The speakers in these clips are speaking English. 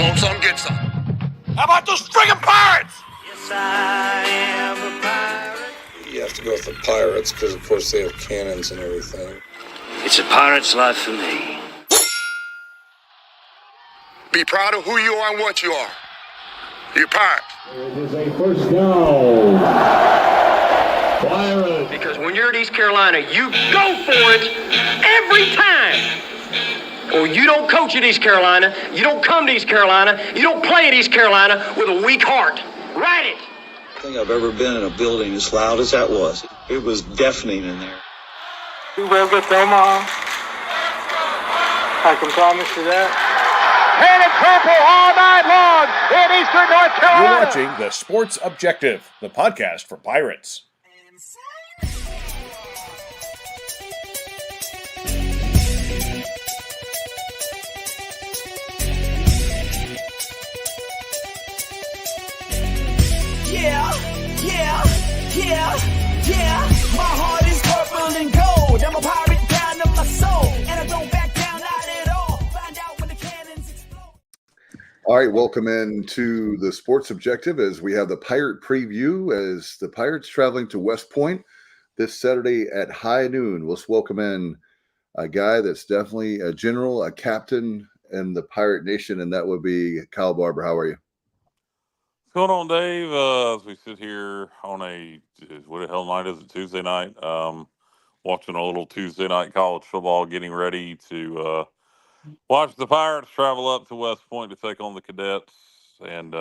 Want some, get some. How about those friggin' Pirates? Yes, I am a pirate. You have to go with the Pirates because, of course, they have cannons and everything. It's a pirate's life for me. Be proud of who you are and what you are. You're a pirate. It is a first down. Pirates. Because when you're at East Carolina, you go for it every time. Or you don't coach at East Carolina, you don't come to East Carolina, you don't play at East Carolina with a weak heart. Write it. I think I've ever been in a building as loud as that was. It was deafening in there. You will get Omaha. I can promise you that. Red and purple all night long in Eastern North Carolina. You're watching The Sports Objective, the podcast for Pirates. Yeah. My heart is purple and gold. I'm a pirate down to my soul. And I don't back down, not at all. Find out when the cannons explode. All right, welcome into the Sports Objective as we have the Pirate preview as the Pirates traveling to West Point this Saturday at high noon. Let's welcome in a guy that's definitely a general, a captain in the Pirate Nation, and that would be Kyle Barber. How are you? What's going on, Dave? As we sit here on what the hell night is it? Tuesday night. Watching a little Tuesday night college football, getting ready to watch the Pirates travel up to West Point to take on the Cadets. And,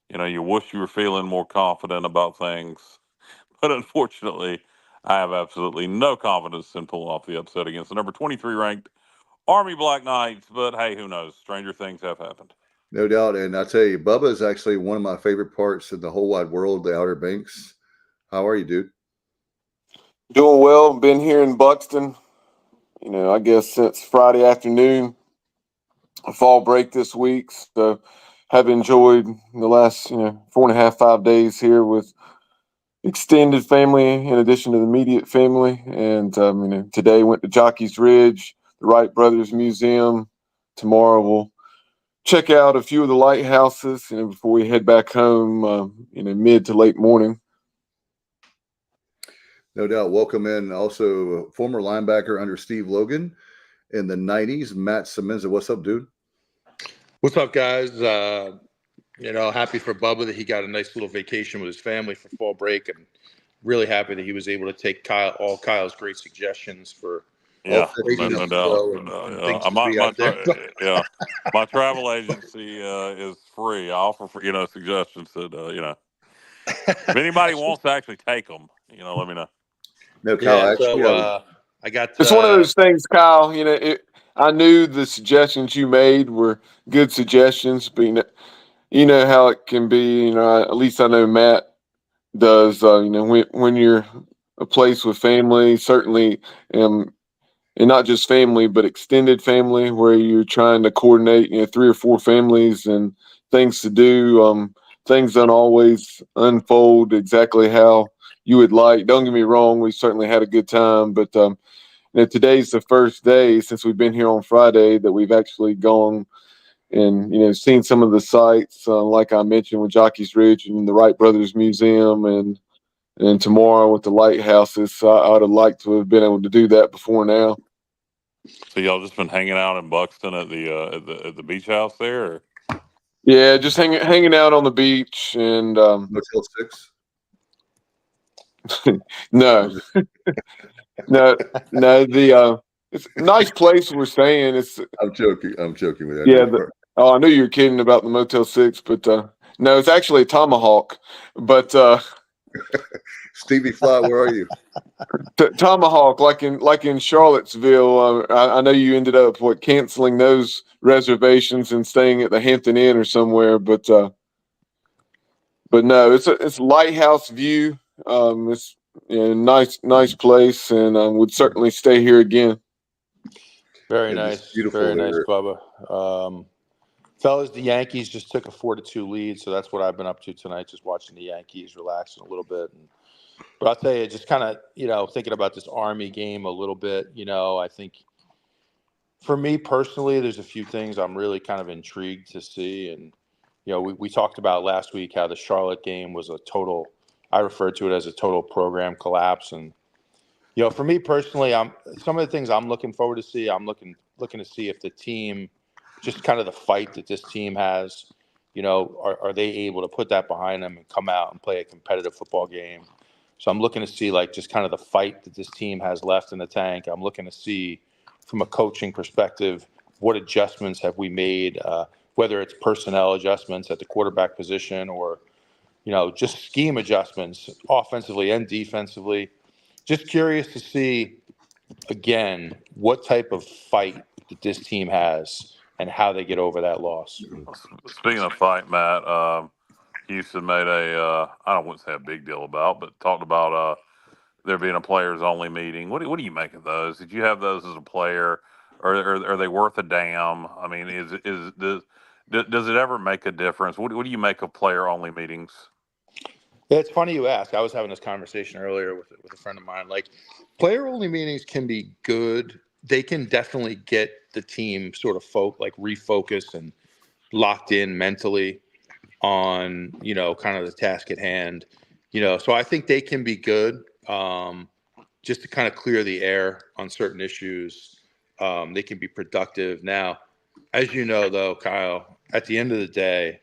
you wish you were feeling more confident about things. But unfortunately, I have absolutely no confidence in pulling off the upset against the number 23 ranked Army Black Knights. But hey, who knows? Stranger things have happened. No doubt. And I tell you, Bubba is actually one of my favorite parts in the whole wide world, the Outer Banks. How are you, dude? Doing well. Been here in Buxton, I guess since Friday afternoon, fall break this week. So have enjoyed the last, 4.5, 5 days here with extended family in addition to the immediate family. And, today went to Jockey's Ridge, the Wright Brothers Museum. Tomorrow we'll check out a few of the lighthouses, before we head back home, mid to late morning. No doubt. Welcome in also former linebacker under Steve Logan in the 90s, Matt Semenza. What's up, dude? What's up, guys? Happy for Bubba that he got a nice little vacation with his family for fall break. I'm really happy that he was able to take all Kyle's great suggestions for no doubt. My travel agency is free. I offer for suggestions that if anybody wants to actually take them, let me know. No, Kyle. I got. It's one of those things, Kyle. I knew the suggestions you made were good suggestions, but you know how it can be. At least I know Matt does. When you're a place with family, certainly. And not just family, but extended family, where you're trying to coordinate, 3 or 4 families and things to do. Things don't always unfold exactly how you would like. Don't get me wrong, we certainly had a good time, but today's the first day since we've been here on Friday that we've actually gone and seen some of the sites, like I mentioned with Jockey's Ridge and the Wright Brothers Museum, and tomorrow with the lighthouses. So I would have liked to have been able to do that before now. So y'all just been hanging out in Buxton at the beach house there? Or? Yeah, just hanging out on the beach and Motel 6. No. It's a nice place. We're saying I'm joking with that. Yeah. I knew you were kidding about the Motel 6, but no, it's actually a Tomahawk. But Stevie Fly, where are you? Tomahawk, like in Charlottesville. I know you ended up canceling those reservations and staying at the Hampton Inn or somewhere, but no, it's a lighthouse view. It's nice place, and would certainly stay here again. Very nice, beautiful, very nice, Bubba. Fellas, the Yankees just took a 4-2 lead, so that's what I've been up to tonight, just watching the Yankees, relaxing a little bit. But I'll tell you, just kind of, thinking about this Army game a little bit, I think for me personally, there's a few things I'm really kind of intrigued to see. And, we talked about last week how the Charlotte game was I referred to it as a total program collapse. And, for me personally, some of the things I'm looking forward to see, I'm looking to see if the team, just kind of the fight that this team has, are they able to put that behind them and come out and play a competitive football game? So I'm looking to see just kind of the fight that this team has left in the tank. I'm looking to see from a coaching perspective, what adjustments have we made, whether it's personnel adjustments at the quarterback position or, just scheme adjustments offensively and defensively. Just curious to see, again, what type of fight that this team has and how they get over that loss. Speaking of fight, Matt, Houston made I wouldn't say a big deal about, but talked about there being a players only meeting. What do you make of those? Did you have those as a player, or are they worth a damn? I mean, does it ever make a difference? What do you make of player only meetings? Yeah, it's funny you ask. I was having this conversation earlier with a friend of mine. Player only meetings can be good. They can definitely get the team sort of refocused and locked in mentally on, kind of the task at hand. So I think they can be good, just to kind of clear the air on certain issues. They can be productive. Now, as you know, though, Kyle, at the end of the day,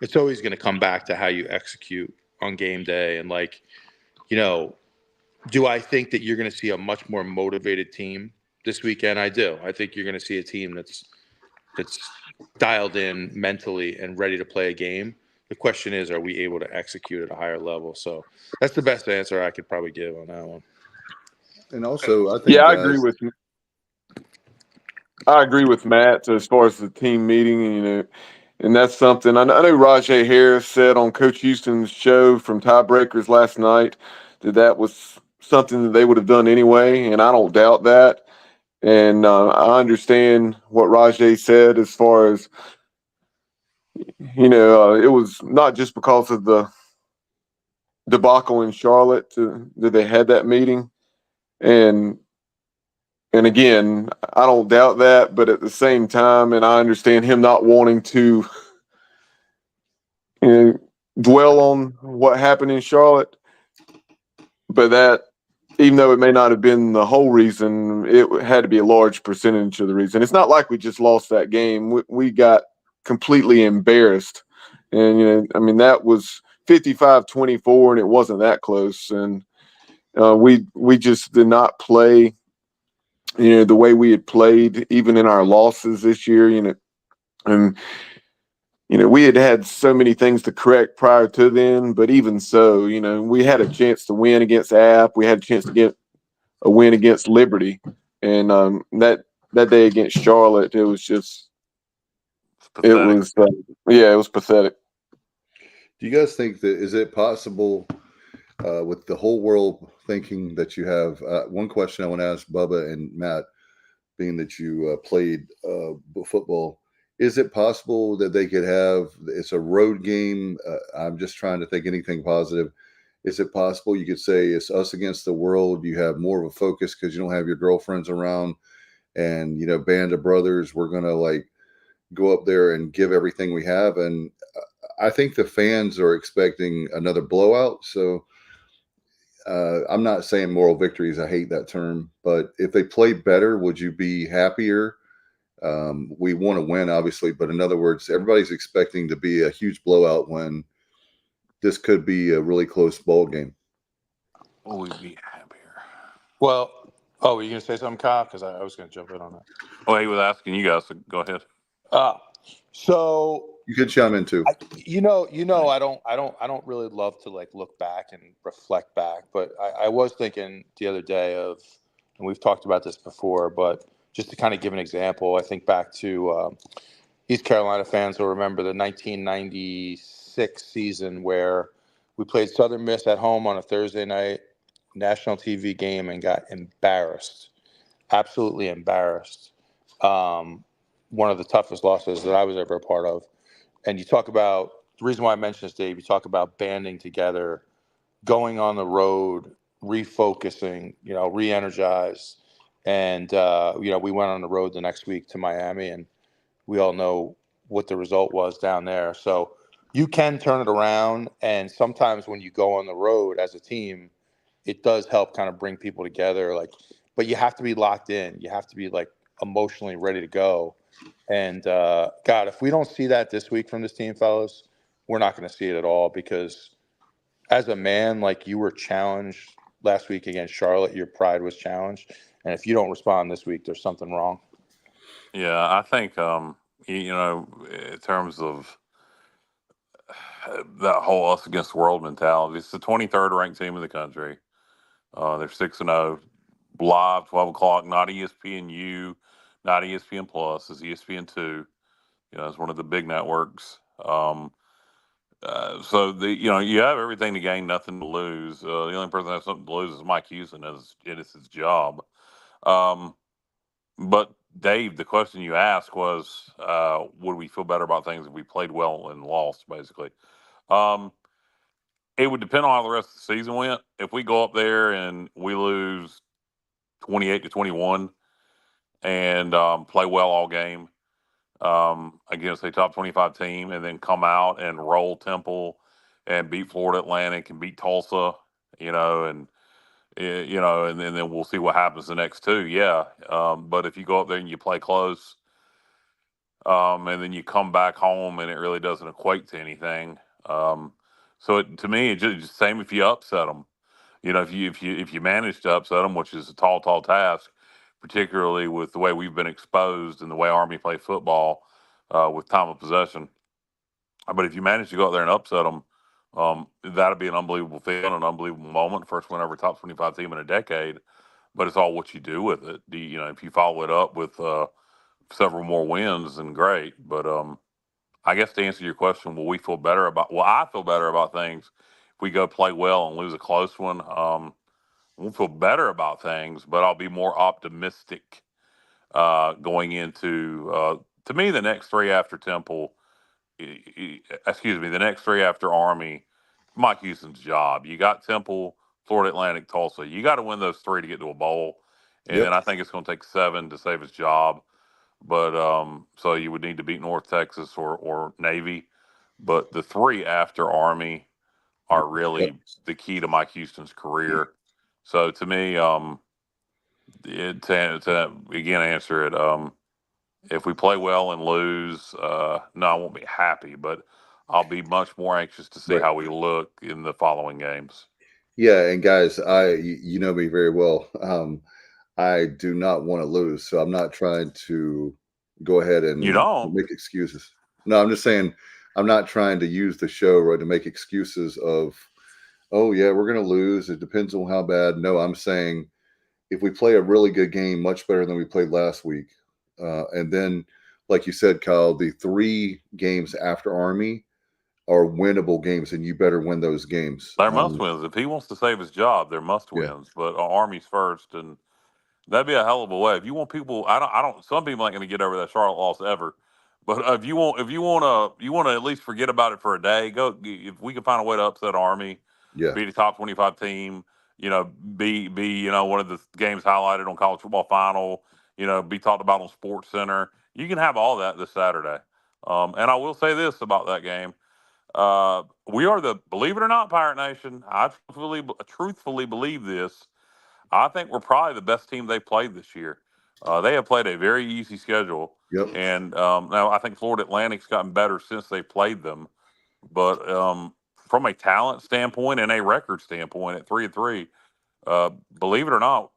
it's always going to come back to how you execute on game day. And do I think that you're going to see a much more motivated team this weekend? I do. I think you're going to see a team that's dialed in mentally and ready to play a game. The question is, are we able to execute at a higher level? So that's the best answer I could probably give on that one. And also, I think, I agree with you. I agree with Matt as far as the team meeting, and that's something I know Rajay Harris said on Coach Houston's show from Tiebreakers last night that was something that they would have done anyway, and I don't doubt that. And I understand what Rajay said as far as, it was not just because of the debacle in Charlotte that they had that meeting. And again, I don't doubt that, but at the same time, and I understand him not wanting to dwell on what happened in Charlotte, but that, even though it may not have been the whole reason, it had to be a large percentage of the reason. It's not like we just lost that game. We got completely embarrassed. And, that was 55-24, and it wasn't that close. And we just did not play, the way we had played, even in our losses this year, and we had so many things to correct prior to then, but even so, we had a chance to win against App. We had a chance to get a win against Liberty. And that day against Charlotte, it was just, it was pathetic. Do you guys think that, is it possible with the whole world thinking that you have, one question I want to ask Bubba and Matt, being that you played football, is it possible that they could have, it's a road game? I'm just trying to think anything positive. Is it possible you could say it's us against the world? You have more of a focus because you don't have your girlfriends around, and, band of brothers, we're going to go up there and give everything we have. And I think the fans are expecting another blowout. So I'm not saying moral victories. I hate that term, but if they play better, would you be happier? We want to win, obviously, but in other words, everybody's expecting to be a huge blowout when this could be a really close ball game. Will we be happier? Well, were you going to say something, Kyle? Because I was going to jump in on that. Oh, he was asking you guys, so go ahead. So you could chime in too. I don't really love to look back and reflect back, but I was thinking the other day of, and we've talked about this before, but just to kind of give an example, I think back to East Carolina fans will remember the 1996 season where we played Southern Miss at home on a Thursday night national TV game and got embarrassed, absolutely embarrassed. One of the toughest losses that I was ever a part of. And you talk about, the reason why I mentioned this, Dave, you talk about banding together, going on the road, refocusing, re-energize. And we went on the road the next week to Miami, and we all know what the result was down there. So you can turn it around, and sometimes when you go on the road as a team, it does help kind of bring people together. But you have to be locked in. You have to be emotionally ready to go. And God, if we don't see that this week from this team, fellas, we're not going to see it at all, because as a man, you were challenged last week against Charlotte, your pride was challenged. And if you don't respond this week, there's something wrong. Yeah, I think in terms of that whole us against the world mentality, it's the 23rd ranked team in the country. They're 6-0, live 12 o'clock, not ESPNU, not ESPN Plus, it's ESPN2. It's one of the big networks. So you have everything to gain, nothing to lose. The only person that has something to lose is Mike Houston, as it is his job. But Dave, the question you asked was, would we feel better about things if we played well and lost? Basically, it would depend on how the rest of the season went. If we go up there and we lose 28-21 and play well all game against a top 25 team, and then come out and roll Temple and beat Florida Atlantic and beat Tulsa, and then we'll see what happens the next two. Yeah. But if you go up there and you play close, and then you come back home and it really doesn't equate to anything. To me, it's just same if you upset them. If you manage to upset them, which is a tall task, particularly with the way we've been exposed and the way Army play football with time of possession. But if you manage to go out there and upset them, that'd be an unbelievable feeling, an unbelievable moment. First win over top 25 team in a decade. But it's all what you do with it. If you follow it up with several more wins, then great. But I guess to answer your question, will we feel better about? Well, I feel better about things if we go play well and lose a close one. Won't feel better about things, but I'll be more optimistic going into. To me, the next three after Temple, the next three after Army, Mike Houston's job. You got Temple, Florida Atlantic, Tulsa. You got to win those three to get to a bowl, and then I think it's going to take 7 to save his job. But so you would need to beat North Texas or Navy. But the three after Army are really the key to Mike Houston's career. So to me, to again answer it, if we play well and lose, no, I won't be happy, but I'll be much more anxious to see how we look in the following games. Yeah, and guys, you know me very well. I do not want to lose, so I'm not trying to go ahead and make excuses. No, I'm just saying I'm not trying to use the show to make excuses of, oh yeah, we're going to lose. It depends on how bad. No, I'm saying if we play a really good game, much better than we played last week, and then, like you said, Kyle, the 3 games after Army are winnable games, and you better win those games. They're must wins. If he wants to save his job, they're must wins. But Army's first, and that'd be a hell of a way. If you want people, I don't. Some people ain't going to get over that Charlotte loss ever. But if you want to at least forget about it for a day. Go if we can find a way to upset Army, beat a top 25 team. Be one of the games highlighted on College Football Final. Be talked about on Sports Center. You can have all that this Saturday. And I will say this about that game. We are believe it or not, Pirate Nation, I truthfully believe this. I think we're probably the best team they've played this year. They have played a very easy schedule. And now I think Florida Atlantic's gotten better since they played them. But from a talent standpoint and a record standpoint at 3-3, believe it or not,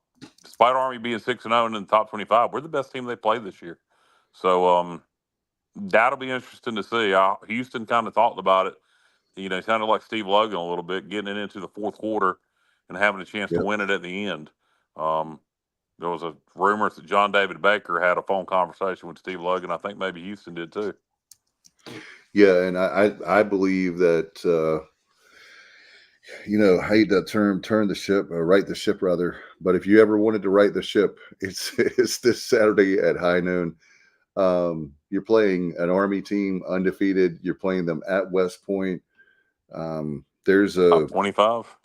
despite Army being 6-0 in the top 25, we're the best team they played this year. So that'll be interesting to see. Houston kind of talked about it. He sounded like Steve Logan a little bit, getting it into the fourth quarter and having a chance to win it at the end. There was a rumor that John David Baker had a phone conversation with Steve Logan. I think maybe Houston did too. Yeah, and I believe that I hate that term, turn the ship, or right the ship rather. But if you ever wanted to right the ship, it's this Saturday at high noon. You're playing an Army team undefeated. You're playing them at West Point. There's a top 25.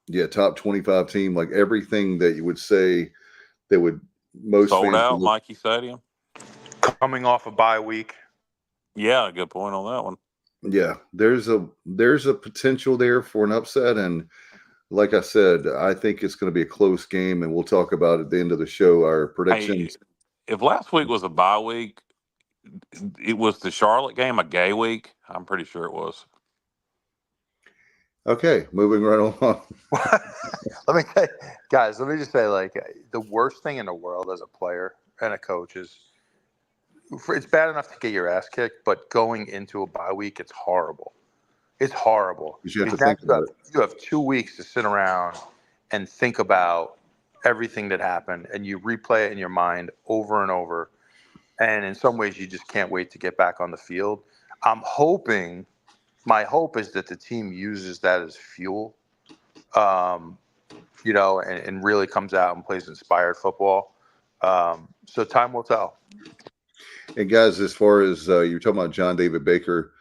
Yeah, top 25 team. Like everything that you would say that would most sold fans out Mikey Stadium. Coming off a bye week. Yeah, good point on that one. Yeah, there's a potential there for an upset, and like I said, I think it's going to be a close game, and we'll talk about at the end of the show our predictions. Hey, if last week was a bye week, it was the Charlotte game a gay week. I'm pretty sure it was. Okay, moving right along. Let me tell you, guys, let me just say, like, the worst thing in the world as a player and a coach is it's bad enough to get your ass kicked, but going into a bye week, it's horrible. It's horrible. You have to Because think about it. you have 2 weeks to sit around and think about everything that happened, and you replay it in your mind over and over. And in some ways, you just can't wait to get back on the field. My hope is that the team uses that as fuel, you know, and really comes out and plays inspired football. So time will tell. And guys, as far as you're talking about John David Baker,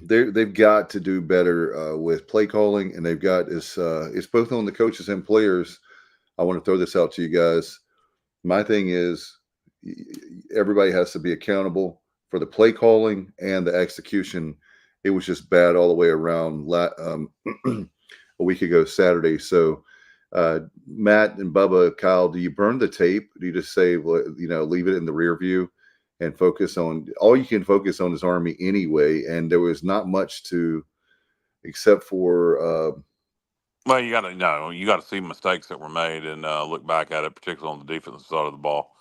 they've got to do better with play calling, and they've got it's both on the coaches and players. I want to throw this out to you guys. My thing is everybody has to be accountable for the play calling and the execution. It was just bad all the way around a week ago Saturday. So Matt and Bubba, Kyle, do you burn the tape? Do you just say, well, you know, leave it in the rear view and focus on all you can focus on is Army anyway? And there was not much to except for well, you got to see mistakes that were made and look back at it, particularly on the defensive side of the ball.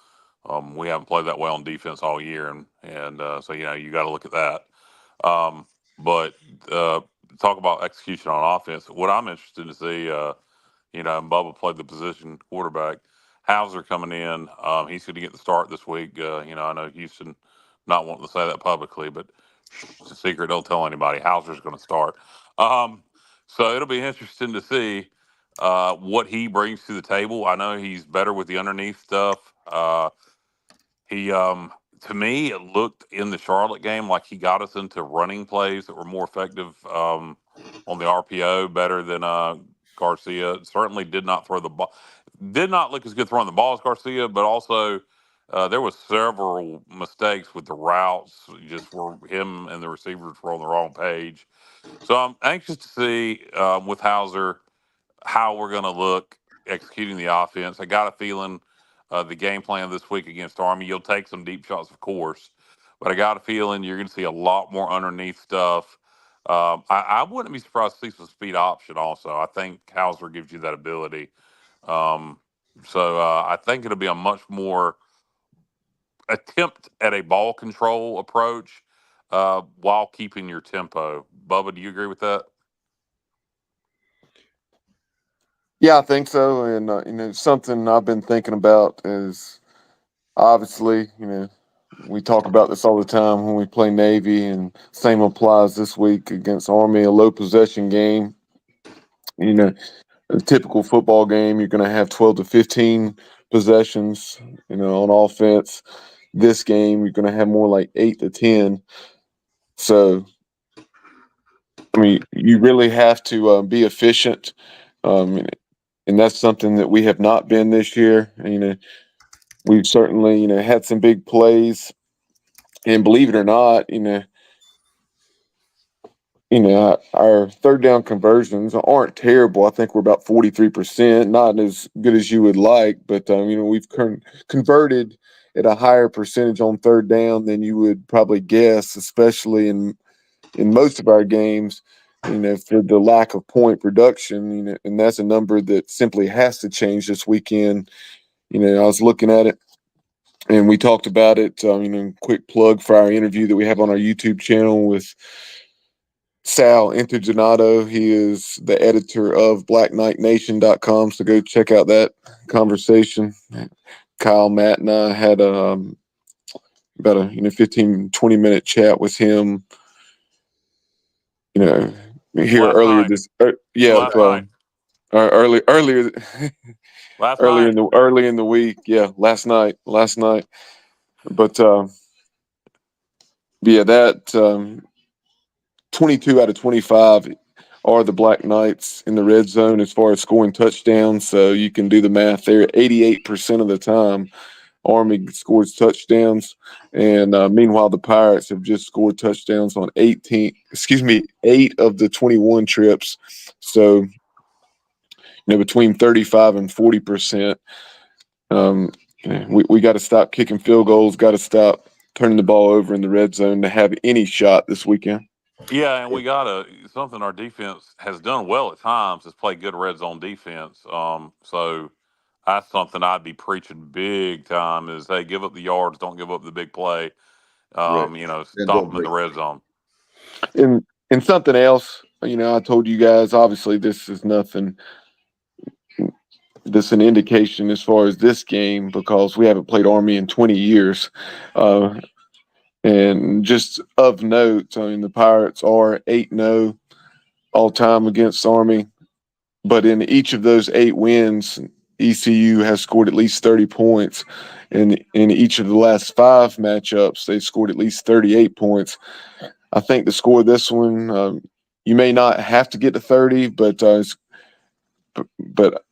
We haven't played that well on defense all year, and so you got to look at that. But talk about execution on offense. What I'm interested to see, and Bubba played the position quarterback. Hauser coming in, he's going to get the start this week. I know Houston not wanting to say that publicly, but it's a secret. Don't tell anybody. Hauser's going to start. So it'll be interesting to see what he brings to the table. I know he's better with the underneath stuff. He to me, it looked in the Charlotte game like he got us into running plays that were more effective on the RPO, better than Garcia. Certainly did not throw the ball. Did not look as good throwing the ball as Garcia, but also there was several mistakes with the routes. Just where him and the receivers were on the wrong page. So I'm anxious to see with Hauser how we're going to look executing the offense. I got a feeling the game plan this week against Army, you'll take some deep shots, of course, but I got a feeling you're going to see a lot more underneath stuff. I wouldn't be surprised to see some speed option also. I think Hauser gives you that ability. So I think it'll be a much more attempt at a ball control approach while keeping your tempo. Bubba, do you agree with that? Yeah, I think so. And, something I've been thinking about is obviously, we talk about this all the time when we play Navy, and same applies this week against Army, a low possession game. A typical football game, you're going to have 12 to 15 possessions, on offense. This game, you're going to have more like 8 to 10. So, you really have to be efficient. And that's something that we have not been this year. We've certainly, had some big plays, and believe it or not, our third down conversions aren't terrible. I think we're about 43%, not as good as you would like, but we've converted at a higher percentage on third down than you would probably guess, especially in most of our games. For the lack of point production, and that's a number that simply has to change this weekend. I was looking at it, and we talked about it. Quick plug for our interview that we have on our YouTube channel with Sal Intergenato. He is the editor of BlackKnightNation.com, so go check out that conversation. Kyle, Matt, and I had about a 15-20 minute chat with him. Here last earlier night. this last night. earlier last earlier night. early in the week. Yeah, last night. But that 22 out of 25 are the Black Knights in the red zone as far as scoring touchdowns. So you can do the math there. 88% of the time, Army scores touchdowns, and meanwhile the Pirates have just scored touchdowns on 8 of the 21 trips. So between 35 and 40%. We got to stop kicking field goals. Got to stop turning the ball over in the red zone to have any shot this weekend. Yeah, and we got something our defense has done well at times is play good red zone defense. So that's something I'd be preaching big time is, hey, give up the yards, don't give up the big play. And Stop them in the red zone. And something else, I told you guys, obviously this is nothing. This is an indication as far as this game because we haven't played Army in 20 years. And just of note, the Pirates are 8-0 all time against Army. But in each of those 8 wins, ECU has scored at least 30 points. And in each of the last 5 matchups, they've scored at least 38 points. I think to score this one, you may not have to get to 30, but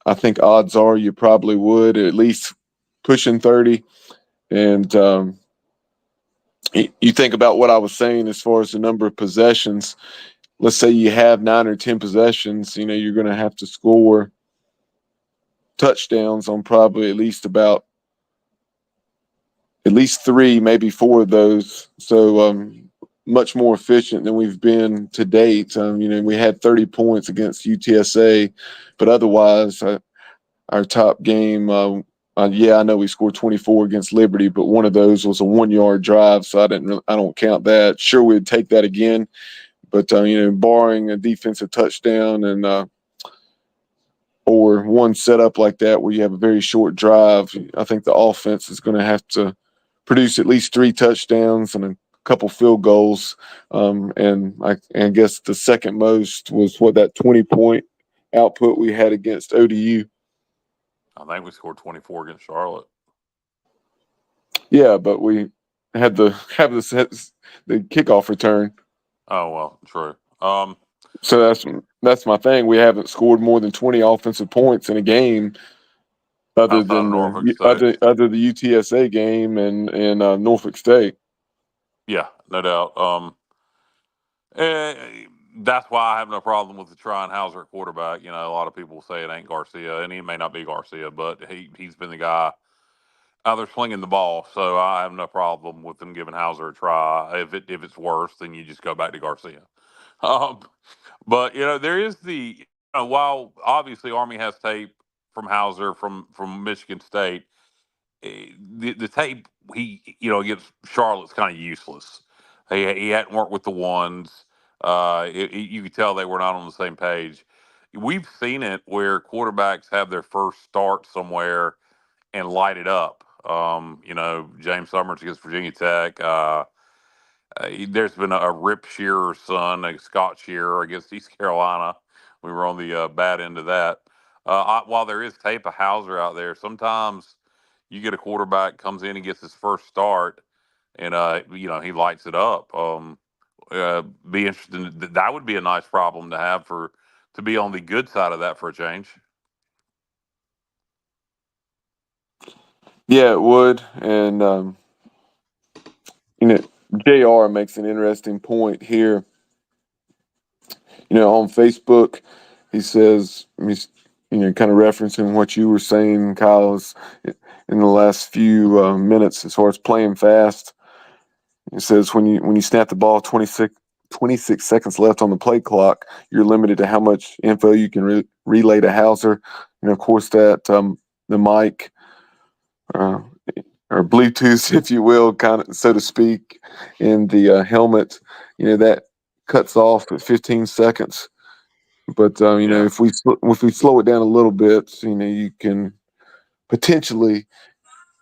I think odds are you probably would, at least pushing 30. And you think about what I was saying as far as the number of possessions. Let's say you have 9 or 10 possessions, you're going to have to score touchdowns on probably at least 3, maybe 4 of those. So much more efficient than we've been to date. We had 30 points against UTSA, but otherwise our top game, I know we scored 24 against Liberty, but one of those was a 1-yard drive, so I don't count that. Sure, we'd take that again, but barring a defensive touchdown and or one setup like that where you have a very short drive, I think the offense is going to have to produce at least 3 touchdowns and a couple field goals. And I guess the second most was that 20-point output we had against ODU. I think we scored 24 against Charlotte. Yeah, but we had the kickoff return. Oh well, true. So that's my thing. We haven't scored more than 20 offensive points in a game, other than the UTSA game and Norfolk State. Yeah, no doubt. That's why I have no problem with the Tryon Hauser quarterback. A lot of people say it ain't Garcia, and he may not be Garcia, but he's been the guy out there slinging the ball. So I have no problem with them giving Hauser a try. If it's worse, then you just go back to Garcia. But there is while obviously Army has tape from Hauser from Michigan State, the tape against Charlotte's kind of useless. He hadn't worked with the ones. You could tell they were not on the same page. We've seen it where quarterbacks have their first start somewhere and light it up. James Summers against Virginia Tech. There's been a Rip Shearer's son, Scott Shearer against East Carolina. We were on the bad end of that. While there is tape of Hauser out there, sometimes you get a quarterback comes in and gets his first start, and he lights it up. Be interesting. That would be a nice problem to have to be on the good side of that for a change. Yeah, it would, and JR makes an interesting point here. On Facebook, he says he's kind of referencing what you were saying, Kyle, in the last few minutes as far as playing fast. He says when you snap the ball 26 seconds left on the play clock, you're limited to how much info you can relay to Hauser. Of course, that the mic or Bluetooth, if you will, kind of so to speak, in the helmet, that cuts off at 15 seconds. But if we slow it down a little bit, you can potentially,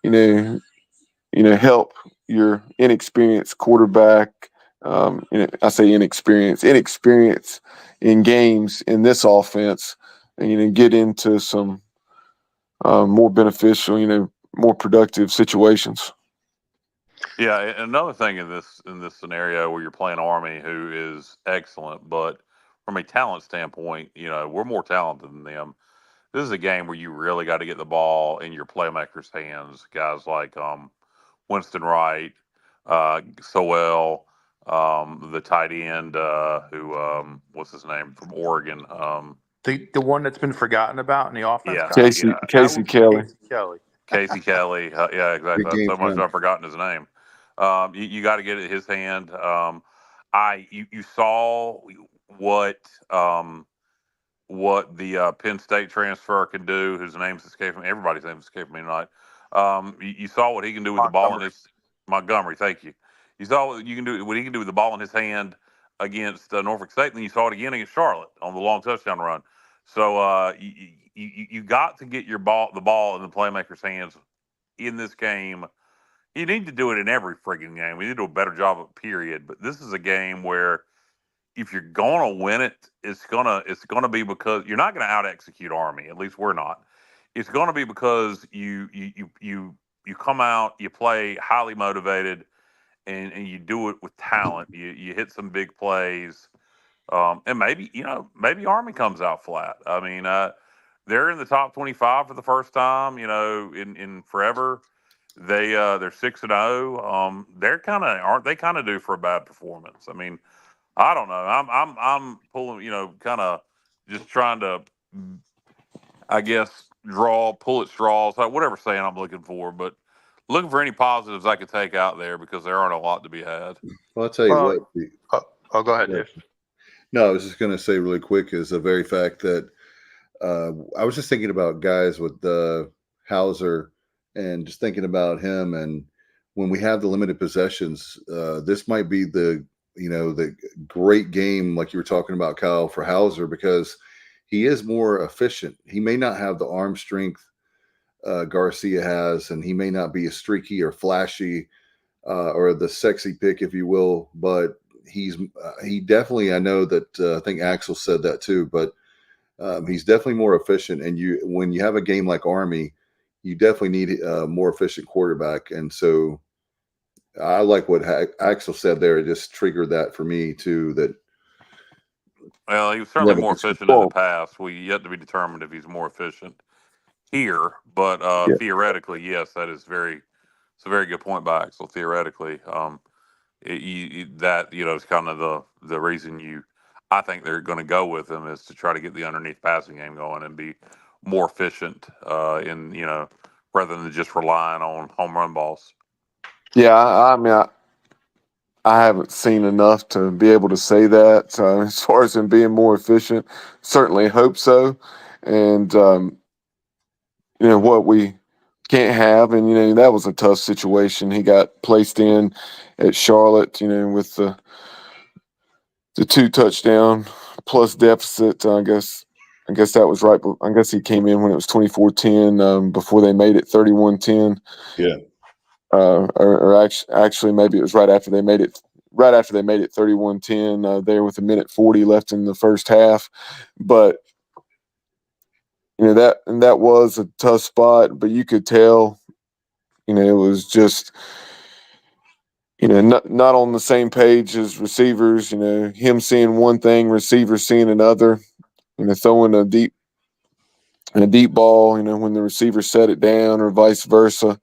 help your inexperienced quarterback. I say inexperienced in games in this offense, and get into some more beneficial, more productive situations. Yeah, another thing in this scenario where you're playing Army, who is excellent, but from a talent standpoint, we're more talented than them. This is a game where you really got to get the ball in your playmakers' hands. Guys like Winston Wright, Sowell, the tight end who what's his name from Oregon. The one that's been forgotten about in the offense. Yeah, Casey Kelly. Casey Kelly. Yeah, exactly. Good game So for much him. I've forgotten his name. You got to get it in his hand. You saw what the Penn State transfer can do, whose name's escaping me. Everybody's name's escaping me tonight. You saw what he can do with the ball in his Montgomery. Thank you. You saw what he can do with the ball in his hand against Norfolk State, and then you saw it again against Charlotte on the long touchdown run. So you got to get the ball in the playmaker's hands in this game. You need to do it in every freaking game. We need to do a better job of period. But this is a game where if you're gonna win it, it's gonna be because you're not gonna out execute Army. At least we're not. It's gonna be because you come out, you play highly motivated, and you do it with talent. You hit some big plays, and maybe Army comes out flat. I mean, they're in the top 25 for the first time, in forever. They're 6-0. They're aren't they kind of due for a bad performance? I mean, I don't know. I'm pulling, kind of just trying to, I guess, pull at straws, whatever saying I'm looking for, but looking for any positives I could take out there because there aren't a lot to be had. Well, I'll tell you what. Go ahead, Dave. No, I was just going to say really quick is the very fact that I was just thinking about guys with Hauser and just thinking about him. And when we have the limited possessions, this might be the great game, like you were talking about, Kyle, for Hauser, because he is more efficient. He may not have the arm strength Garcia has, and he may not be as streaky or flashy or the sexy pick, if you will, but he definitely, I know that I think Axel said that too, but he's definitely more efficient. And when you have a game like Army, you definitely need a more efficient quarterback. And so I like what Axel said there. It just triggered that for me too. Well, he was certainly more efficient in the past. We yet to be determined if he's more efficient here, but theoretically, yes, it's a very good point by Axel. Theoretically, is kind of the reason I think they're going to go with him is to try to get the underneath passing game going and be more efficient rather than just relying on home run balls. Yeah, I mean, I haven't seen enough to be able to say that. As far as him being more efficient, certainly hope so. And what we can't have, and that was a tough situation he got placed in at Charlotte. With the 2 touchdown plus deficit. I guess that was right. I guess he came in when it was 24-10 before they made it 31-10. Yeah. Or actually, maybe it was right after they made it. Right after they made it 31-10, there with 1:40 left in the first half. But that was a tough spot. But you could tell, it was just. Not on the same page as receivers, him seeing one thing, receivers seeing another, throwing a deep ball, when the receiver set it down or vice versa.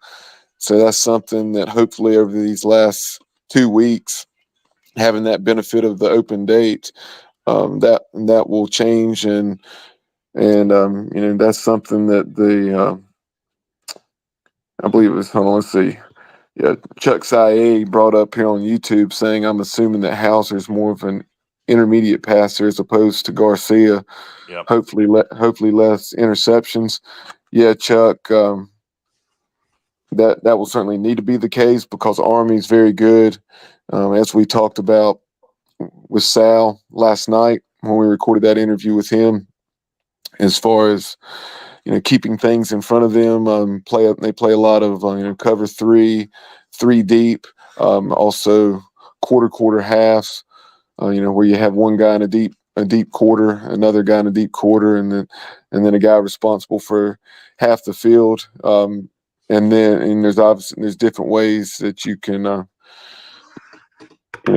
So that's something that hopefully over these last 2 weeks, having that benefit of the open date, that will change. And that's something that I believe it was, hold on, let's see. Yeah, Chuck Saye brought up here on YouTube saying, I'm assuming that Hauser's more of an intermediate passer as opposed to Garcia. Yep. Hopefully less interceptions. Yeah, Chuck, that will certainly need to be the case because Army's very good. As we talked about with Sal last night when we recorded that interview with him, as far as keeping things in front of them, they play a lot of cover 3 deep, also quarter halves, where you have one guy in a deep quarter, another guy in a deep quarter, and then a guy responsible for half the field. And there's different ways that you can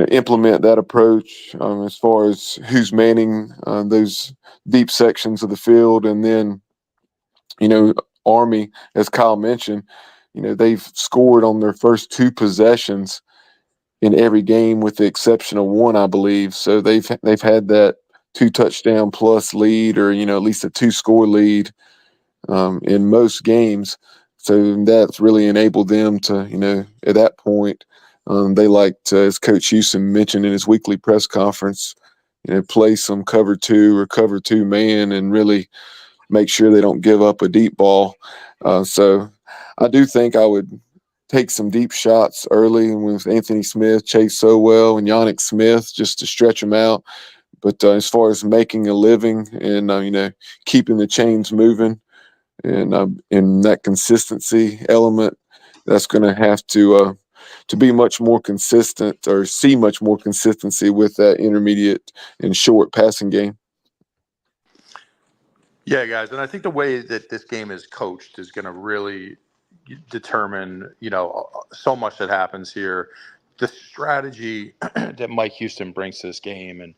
implement that approach as far as who's manning those deep sections of the field. And then, Army, as Kyle mentioned, they've scored on their first 2 possessions in every game with the exception of one, I believe. So they've had that 2 touchdown plus lead, or at least a 2 score lead in most games. So that's really enabled them to, at that point, they like to, as Coach Houston mentioned in his weekly press conference, play some cover 2 or cover 2 man and really make sure they don't give up a deep ball. So I do think I would take some deep shots early with Anthony Smith, Chase Sowell, and Yannick Smith just to stretch them out. But as far as making a living and, keeping the chains moving, and in that consistency element, that's going to have to be much more consistent, or see much more consistency with that intermediate and short passing game. Yeah, guys, and I think the way that this game is coached is going to really determine, so much that happens here. The strategy that Mike Houston brings to this game, and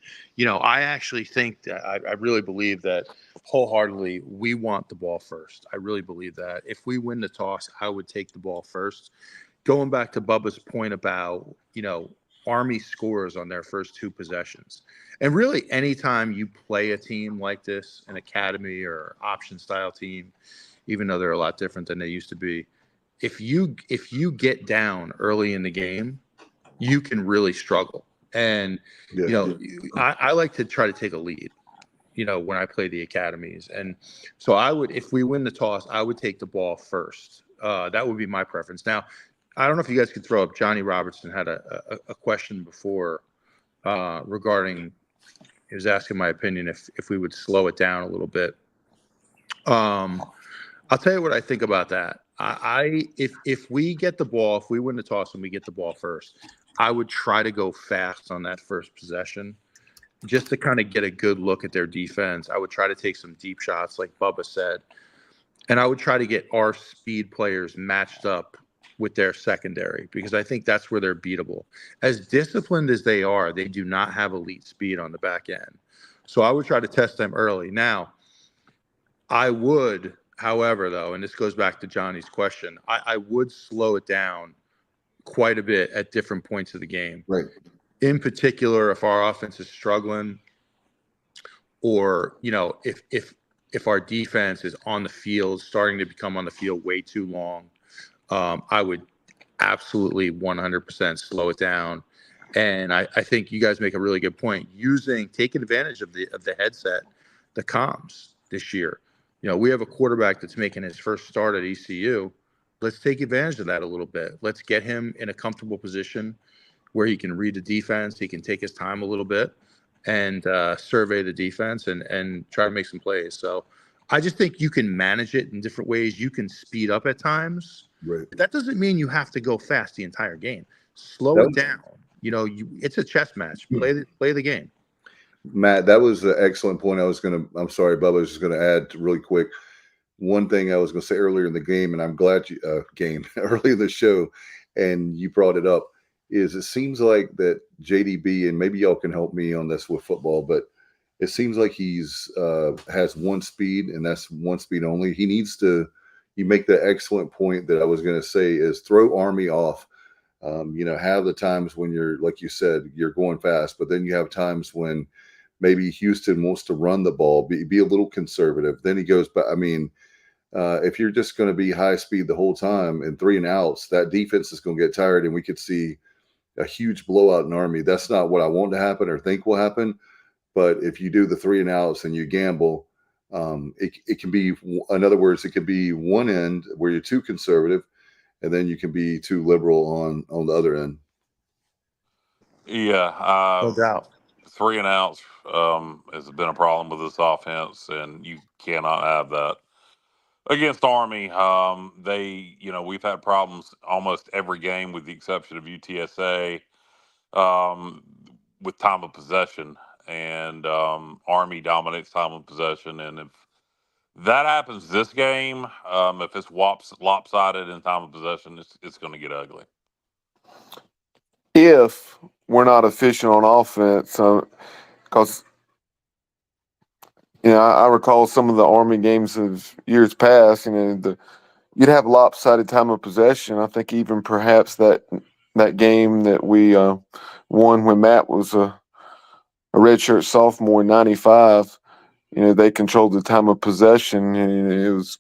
I actually think that I really believe that wholeheartedly we want the ball first. I really believe that if we win the toss, I would take the ball first. Going back to Bubba's point about Army scores on their first 2 possessions. And really, anytime you play a team like this, an academy or option style team, even though they're a lot different than they used to be, if you get down early in the game, you can really struggle. And I like to try to take a lead, when I play the academies. And so I would, if we win the toss, I would take the ball first. That would be my preference. Now, I don't know if you guys could throw up. Johnny Robertson had a question before regarding, he was asking my opinion if we would slow it down a little bit. I'll tell you what I think about that. If we get the ball, if we win the toss and we get the ball first, I would try to go fast on that first possession just to kind of get a good look at their defense. I would try to take some deep shots, like Bubba said, and I would try to get our speed players matched up with their secondary, because I think that's where they're beatable. As disciplined as they are, they do not have elite speed on the back end. So I would try to test them early. Now, I would, however, though, and this goes back to Johnny's question, I would slow it down quite a bit at different points of the game. Right. In particular, if our offense is struggling, or, if our defense is on the field, starting to become on the field way too long, I would absolutely 100% slow it down. And I think you guys make a really good point. Taking advantage of the headset, the comms this year. We have a quarterback that's making his first start at ECU. Let's take advantage of that a little bit. Let's get him in a comfortable position where he can read the defense. He can take his time a little bit and survey the defense and try to make some plays. So I just think you can manage it in different ways. You can speed up at times. Right. That doesn't mean you have to go fast the entire game. Slow it down. It's a chess match. Play the game. Matt, that was an excellent point. I'm sorry, Bubba, I was just going to add really quick. One thing I was going to say earlier in the game, and I'm glad early in the show, and you brought it up, is it seems like that JDB, and maybe y'all can help me on this with football, but it seems like he's has one speed, and that's one speed only. He needs to. You make the excellent point that I was going to say is throw Army off. Have the times when you're, like you said, you're going fast, but then you have times when maybe Houston wants to run the ball, be a little conservative. Then he goes back. I mean, if you're just going to be high speed the whole time and 3 and outs, that defense is going to get tired, and we could see a huge blowout in Army. That's not what I want to happen or think will happen. But if you do the 3 and outs and you gamble, it can be, in other words, it could be one end where you're too conservative, and then you can be too liberal on the other end. Yeah, no doubt. 3 and outs has been a problem with this offense, and you cannot have that against Army. We've had problems almost every game, with the exception of UTSA, with time of possession, and Army dominates time of possession. And if that happens this game, if it's lopsided in time of possession, it's going to get ugly. If we're not efficient on offense. Because I recall some of the Army games of years past. You'd have lopsided time of possession. I think even perhaps that game that we won when Matt was a redshirt sophomore in '95. They controlled the time of possession, and it was.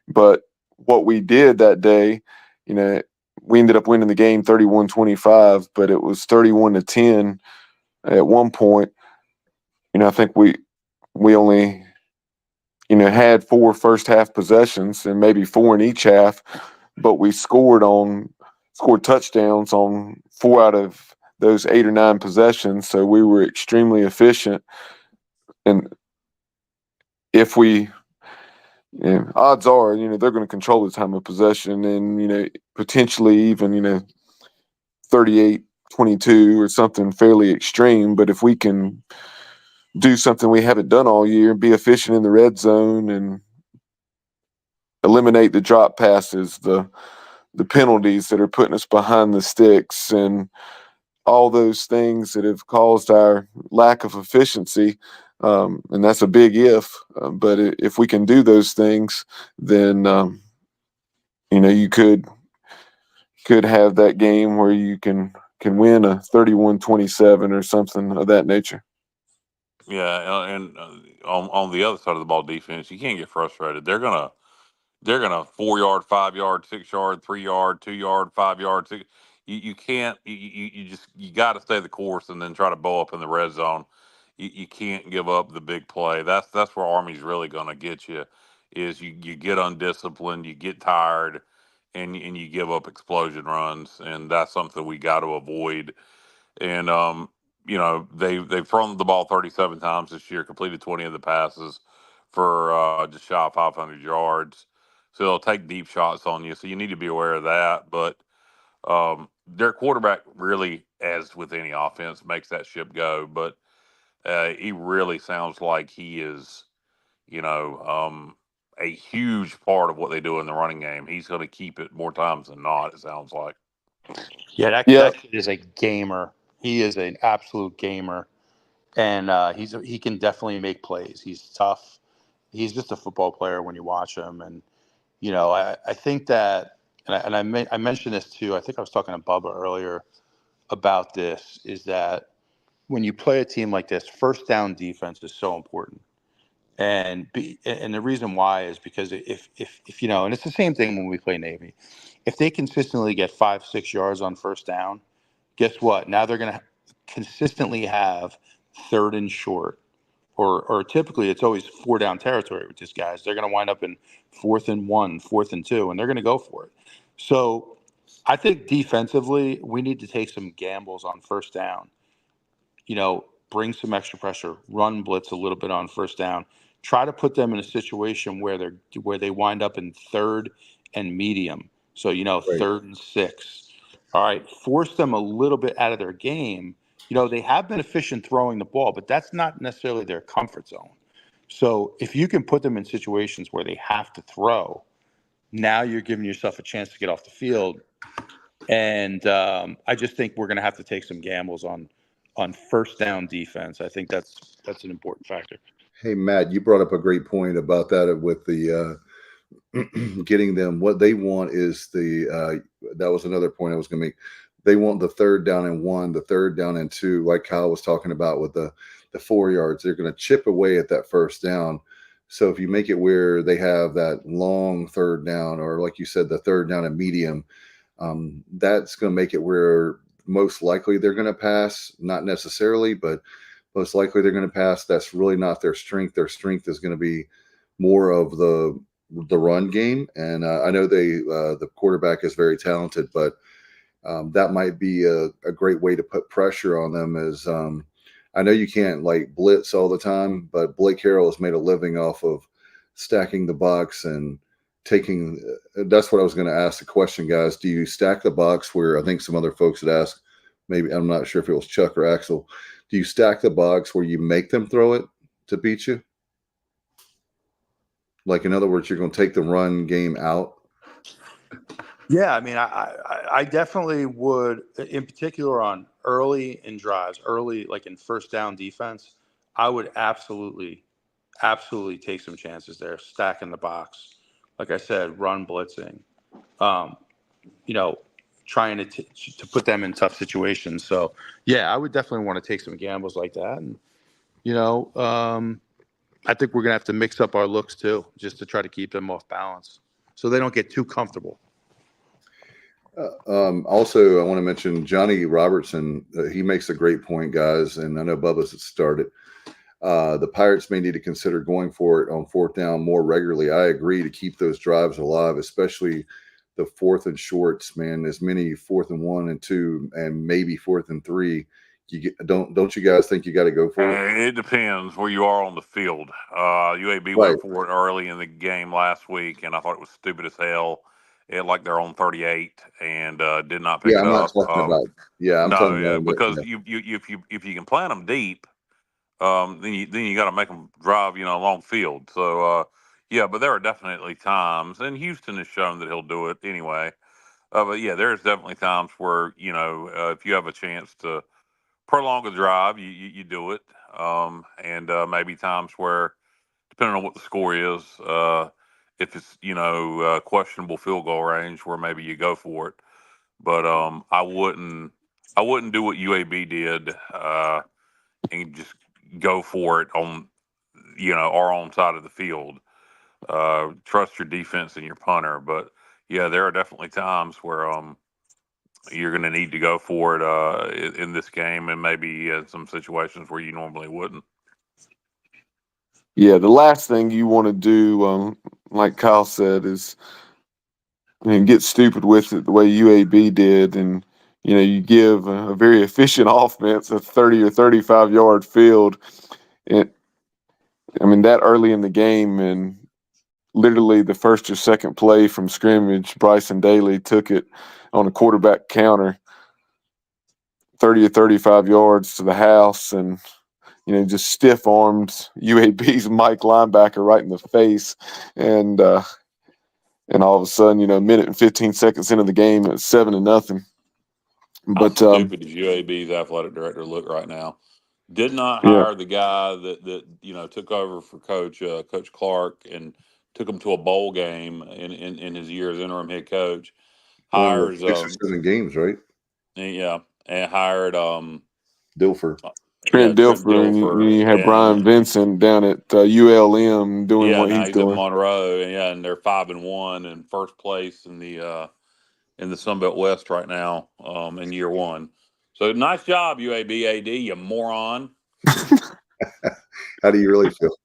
But what we did that day, we ended up winning the game 31-25, but it was 31-10 at one point. I think we only had 4 first half possessions and maybe 4 in each half, but we scored touchdowns on 4 out of those 8 or 9 possessions. So we were extremely efficient. And if we, odds are, they're going to control the time of possession and, potentially even, 38-22 or something fairly extreme. But if we can do something we haven't done all year, be efficient in the red zone and eliminate the drop passes, the penalties that are putting us behind the sticks, and all those things that have caused our lack of efficiency. And that's a big if. But if we can do those things, then you could have that game where you can win a 31-27 or something of that nature. Yeah, and on the other side of the ball, defense, you can't get frustrated. They're gonna 4-yard, 5-yard, 6-yard, 3-yard, 2-yard, 5-yard. You can't. You got to stay the course and then try to bow up in the red zone. You can't give up the big play. That's where Army's really gonna get you. Is you get undisciplined, you get tired, and you give up explosion runs, and that's something we got to avoid. And they've thrown the ball 37 times this year, completed 20 of the passes for just shy of 500 yards. So they'll take deep shots on you. So you need to be aware of that. But their quarterback really, as with any offense, makes that ship go. But he really sounds like he is, a huge part of what they do in the running game. He's going to keep it more times than not, it sounds like. Yeah, that kid is a gamer. He is an absolute gamer, and he can definitely make plays. He's tough. He's just a football player when you watch him, and I think that, and I mentioned this too. I think I was talking to Bubba earlier about this. Is that when you play a team like this, first down defense is so important. And the reason why is because if and it's the same thing when we play Navy. If they consistently get 5-6 yards on first down, guess what? Now they're going to consistently have 3rd and short, or typically it's always 4 down territory with these guys. They're going to wind up in 4th and 1, 4th and 2, and they're going to go for it. So I think defensively, we need to take some gambles on first down. Bring some extra pressure, run blitz a little bit on first down. Try to put them in a situation where they wind up in 3rd and medium. So, 3rd and 6. All right, force them a little bit out of their game. They have been efficient throwing the ball, but that's not necessarily their comfort zone. So if you can put them in situations where they have to throw, now you're giving yourself a chance to get off the field. And I just think we're going to have to take some gambles on first down defense. I think that's an important factor. Hey, Matt, you brought up a great point about that with the getting them. What they want is that was another point I was going to make. They want the 3rd down and 1, the 3rd down and 2, like Kyle was talking about with the 4 yards. They're going to chip away at that first down. So if you make it where they have that long 3rd down, or like you said, the 3rd down and medium, that's going to make it where most likely they're going to pass, not necessarily, but most likely they're going to pass. That's really not their strength. Their strength is going to be more of the run game. And I know the quarterback is very talented, but that might be a great way to put pressure on them. Is I know you can't like blitz all the time, but Blake Harrell has made a living off of stacking the box and taking. That's what I was going to ask the question, guys. Do you stack the box where I think some other folks had asked? Maybe I'm not sure if it was Chuck or Axel. Do you stack the box where you make them throw it to beat you? Like, in other words, you're going to take the run game out? Yeah, I mean, I definitely would, in particular on early in drives, early like in first down defense, I would absolutely take some chances there, stacking the box. Like I said, run blitzing, um, trying to put them in tough situations. So yeah, I would definitely want to take some gambles like that. And I think we're gonna have to mix up our looks too, just to try to keep them off balance, so they don't get too comfortable. Also, I want to mention Johnny Robertson. He makes a great point, guys, and I know Bubba's started. The Pirates may need to consider going for it on fourth down more regularly. I agree to keep those drives alive, especially the fourth and shorts, man. As many 4th and 1 and 2, and maybe 4th and 3. Don't you guys think you got to go for it? It depends where you are on the field. UAB Right. went for it early in the game last week, and I thought it was stupid as hell. It like their own 38 and did not pick Yeah, it I'm not up. talking about. Yeah, I'm talking No, about. because Yeah. if you can plant them deep, then you got to make them drive, long field. So yeah, but there are definitely times, and Houston has shown that he'll do it anyway. But yeah, there's definitely times where if you have a chance to prolong a drive, you do it. And maybe times where, depending on what the score is, if it's questionable field goal range, where maybe you go for it. But I wouldn't do what UAB did and just go for it on our own side of the field. Trust your defense and your punter, but yeah, there are definitely times where you're going to need to go for it in this game, and maybe in some situations where you normally wouldn't. Yeah, the last thing you want to do, like Kyle said, is get stupid with it the way UAB did, and you give a very efficient offense a 30 or 35-yard field. I mean, that early in the game, and literally the first or second play from scrimmage, Bryson Daly took it on a quarterback counter, 30 or 35 yards to the house, and just stiff armed UAB's Mike linebacker right in the face, and all of a sudden, a minute and 15 seconds into the game, it's 7-0. How But stupid does UAB's athletic director look right now? Did not yeah, hire the guy that took over for Coach Clark and took him to a bowl game in his year as interim head coach. Won what, Hires 6 or 7 games, right? yeah, and hired Dilfer. Trent Trent Dilfer, and Dilfer, you have Brian and Vincent down at ULM doing yeah, what now he's he's at doing. Monroe, and yeah, and they're 5-1 and first place in the Sun Belt West right now, in year one. So nice job, UAB AD, you moron. How do you really feel?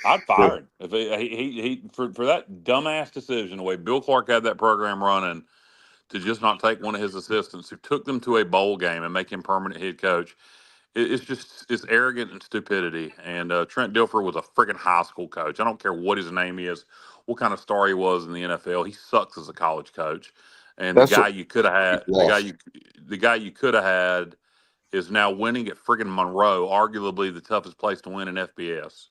I'd fire him if he for that dumbass decision. The way Bill Clark had that program running, to just not take one of his assistants who took them to a bowl game and make him permanent head coach. It's arrogant and stupidity. And Trent Dilfer was a freaking high school coach. I don't care what his name is, what kind of star he was in the NFL. He sucks as a college coach. And the That's guy what you could have had, the guy you could have had, is now winning at friggin' Monroe, arguably the toughest place to win in FBS.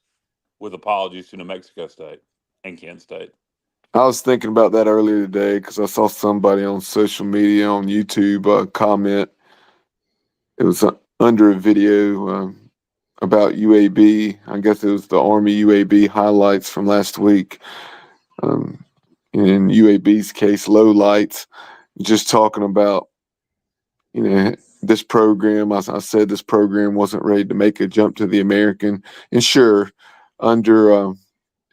With apologies to New Mexico State and Kent State. I was thinking about that earlier today because I saw somebody on social media on YouTube comment. It was under a video about UAB. I guess it was the Army UAB highlights from last week. In UAB's case, low lights. Just talking about this program. I said this program wasn't ready to make a jump to the American. And sure, under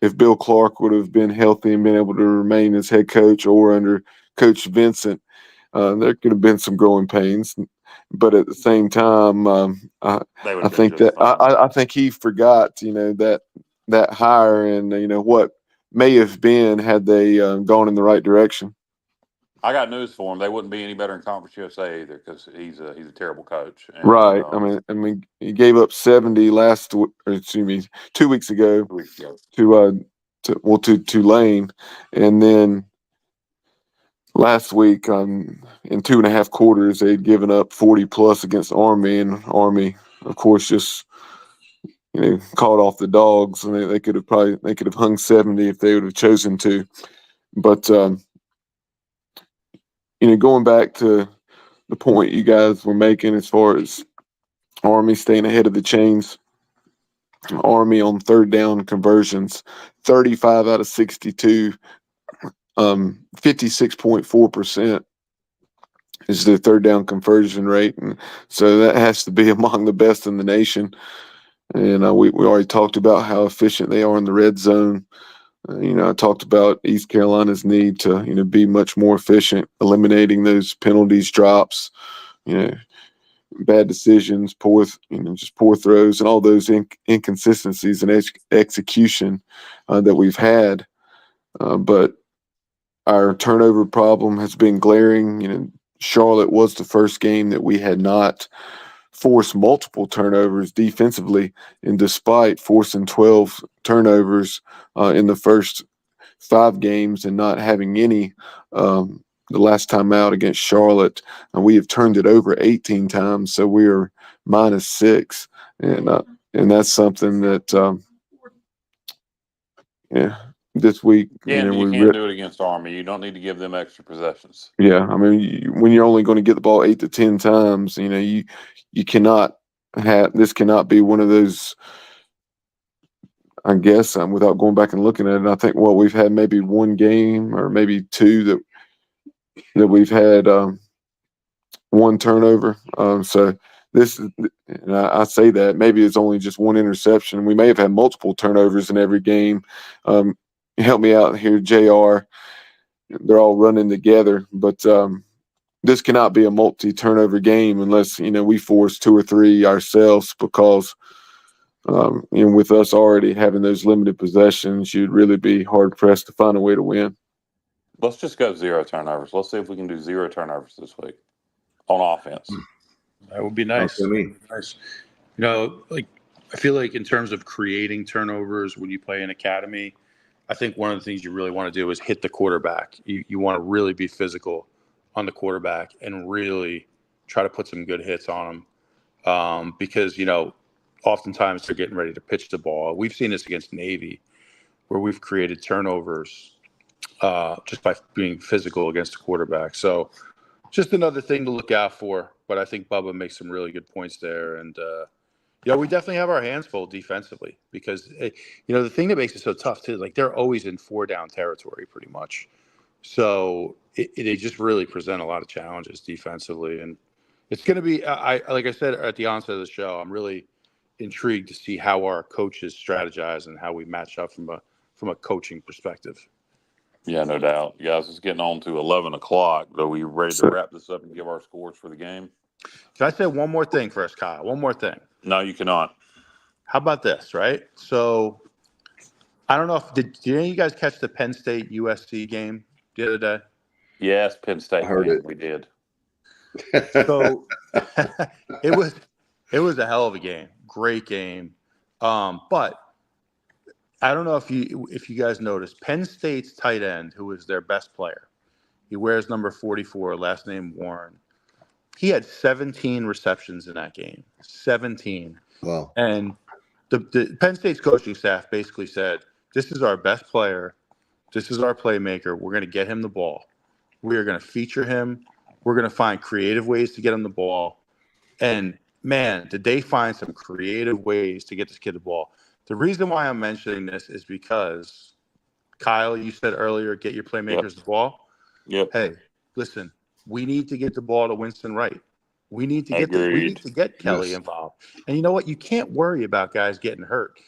if Bill Clark would have been healthy and been able to remain as head coach, or under Coach Vincent, there could have been some growing pains. But at the same time, I think that I think he forgot, that hire, and what may have been had they gone in the right direction. I got news for him. They wouldn't be any better in Conference USA either, because he's a terrible coach. And, Right. I mean, he gave up 70 2 weeks ago to Tulane, and then last week, in 2.5 quarters, they'd given up 40 plus against Army, and Army, of course, just called off the dogs, and they could have hung 70 if they would have chosen to. But going back to the point you guys were making as far as Army staying ahead of the chains. Army on third down conversions, 35 out of 62, 56.4% is their third down conversion rate. And so that has to be among the best in the nation. And we already talked about how efficient they are in the red zone. I talked about East Carolina's need to, be much more efficient, eliminating those penalties, drops, bad decisions, just poor throws, and all those inconsistencies in execution that we've had. But our turnover problem has been glaring. Charlotte was the first game that we had not forced multiple turnovers defensively, and despite forcing 12 turnovers in the first 5 games and not having any the last time out against Charlotte, we have turned it over 18 times, so we are -6, and that's something that this week You can't do it against Army. You don't need to give them extra possessions. Yeah, I mean, when you're only going to get the ball 8 to 10 times, you cannot have this. Cannot be one of those. I guess without going back and looking at it, I think we've had maybe one game or maybe two that we've had one turnover. So this, and I say that maybe it's only just one interception. We may have had multiple turnovers in every game. Help me out here, JR. They're all running together, but this cannot be a multi-turnover game unless we force 2 or 3 ourselves, because with us already having those limited possessions, you'd really be hard pressed to find a way to win. Let's just go 0 turnovers. Let's see if we can do 0 turnovers this week on offense. That would be nice. Nice. I feel like in terms of creating turnovers when you play in academy, I think one of the things you really want to do is hit the quarterback. You want to really be physical on the quarterback and really try to put some good hits on them, because oftentimes they're getting ready to pitch the ball. We've seen this against Navy, where we've created turnovers just by being physical against the quarterback. So just another thing to look out for. But I think Bubba makes some really good points there, and we definitely have our hands full defensively, because the thing that makes it so tough too, like they're always in 4-down territory pretty much. So they just really present a lot of challenges defensively, and it's going to be. Like I said at the onset of the show, I'm really intrigued to see how our coaches strategize and how we match up from a coaching perspective. Yeah, no doubt. Guys, it's getting on to 11 o'clock. Are we ready to wrap this up and give our scores for the game? Can I say one more thing first, Kyle? One more thing. No, you cannot. How about this, right? So I don't know if did any of you guys catch the Penn State USC game the other day? Yes, Penn State. I heard it. We did. So it was a hell of a game. Great game. But I don't know if you guys noticed, Penn State's tight end, who is their best player, he wears number 44, last name Warren. He had 17 receptions in that game. 17. Wow. And the Penn State's coaching staff basically said, this is our best player. This is our playmaker. We're going to get him the ball. We are going to feature him. We're going to find creative ways to get him the ball. And, man, did they find some creative ways to get this kid the ball. The reason why I'm mentioning this is because, Kyle, you said earlier, get your playmakers the ball. Yep. Hey, listen, we need to get the ball to Winston Wright. We need to get Kelly involved. And you know what? You can't worry about guys getting hurt.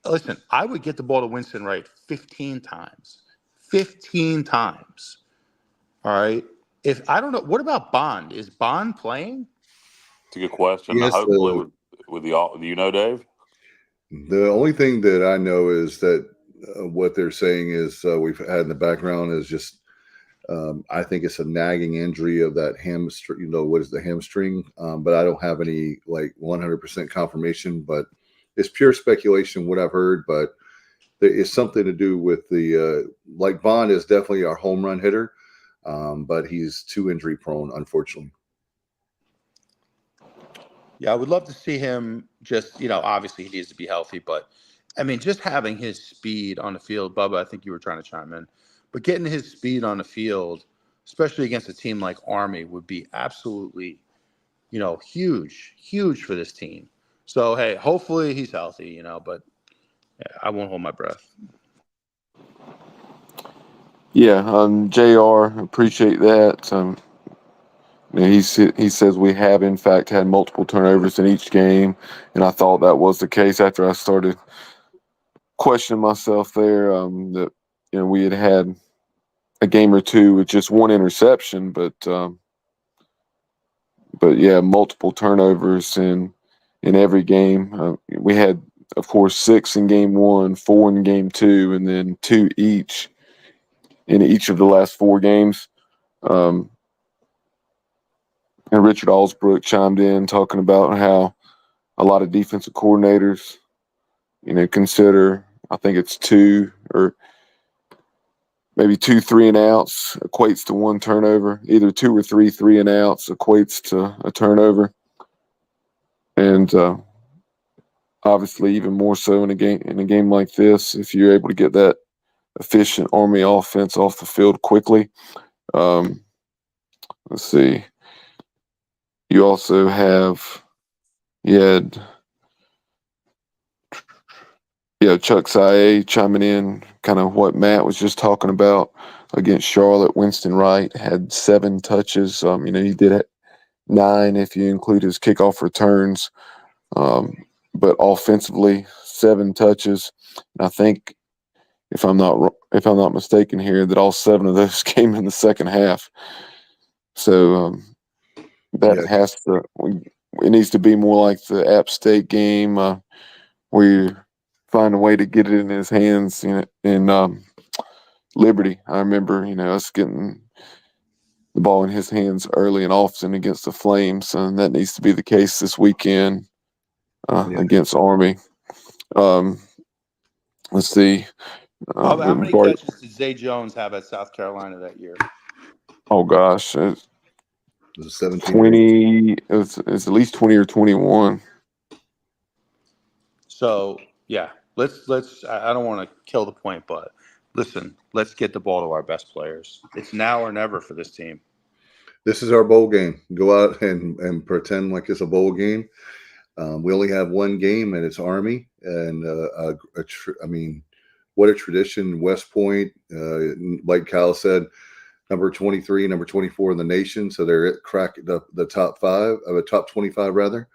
Listen, I would get the ball to Winston Wright 15 times. 15 times. All right? I don't know, what about Bond? Is Bond playing? It's a good question. Yes, hopefully with the Dave? The only thing that I know is that what they're saying is we've had in the background is just I think it's a nagging injury of that hamstring. What is the hamstring? But I don't have any 100% confirmation. But it's pure speculation what I've heard. But there is something to do with the Bond is definitely our home run hitter, but he's too injury prone, unfortunately. Yeah, I would love to see him just, obviously he needs to be healthy, but I mean, just having his speed on the field, Bubba, I think you were trying to chime in, but getting his speed on the field especially against a team like Army, would be absolutely, huge for this team. So, hey, hopefully he's healthy, but I won't hold my breath. Yeah, JR, appreciate that. He says we have, in fact, had multiple turnovers in each game, and I thought that was the case after I started questioning myself there. That we had a game or two with just one interception, but yeah, multiple turnovers in every game. We had, of course, 6 in game 1, 4 in game 2, and then 2 each in each of the last 4 games. And Richard Allsbrook chimed in talking about how a lot of defensive coordinators, consider, I think it's 2 or maybe 2 3-and-outs equates to 1 turnover. Either 2 or 3 3-and-outs equates to a turnover. And obviously, even more so in a game like this, if you're able to get that efficient Army offense off the field quickly. Let's see. You also had Chuck Saye chiming in, kind of what Matt was just talking about against Charlotte. Winston Wright had 7 touches. He did 9 if you include his kickoff returns. But offensively, 7 touches. And I think, if I'm not mistaken here, that all 7 of those came in the second half. So it needs to be more like the App State game, where you find a way to get it in his hands. In Liberty, I remember us getting the ball in his hands early and often against the Flames, and that needs to be the case this weekend against Army. Let's see. How many catches did Zay Jones have at South Carolina that year? Oh gosh, it was 17. 20. It's at least 20 or 21. So yeah, let's. I don't want to kill the point, but listen, let's get the ball to our best players. It's now or never for this team. This is our bowl game. Go out and pretend like it's a bowl game. We only have one game, and it's Army. And what a tradition! West Point, like Kyle said, number 23, number 24 in the nation. So they're cracking the top 5 of a top 25 rather.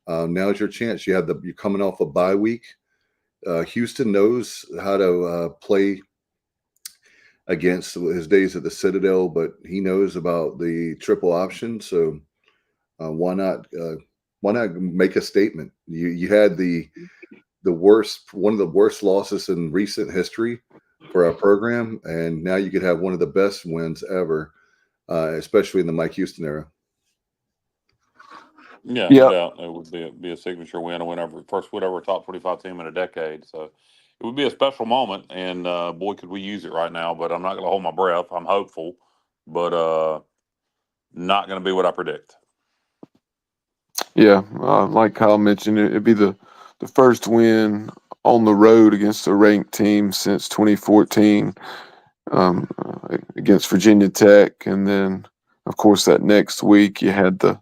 Now's your chance. You're coming off a bye week. Houston knows how to play against his days at the Citadel, but he knows about the triple option. So why not make a statement? You had one of the worst losses in recent history for our program, and now you could have one of the best wins ever, especially in the Mike Houston era. Yeah, no doubt. It would be a signature win, first win over top 25 team in a decade. So it would be a special moment, and boy, could we use it right now. But I'm not going to hold my breath. I'm hopeful, but not going to be what I predict. Yeah, like Kyle mentioned, it'd be the first win on the road against a ranked team since 2014 against Virginia Tech. And then, of course, that next week you had the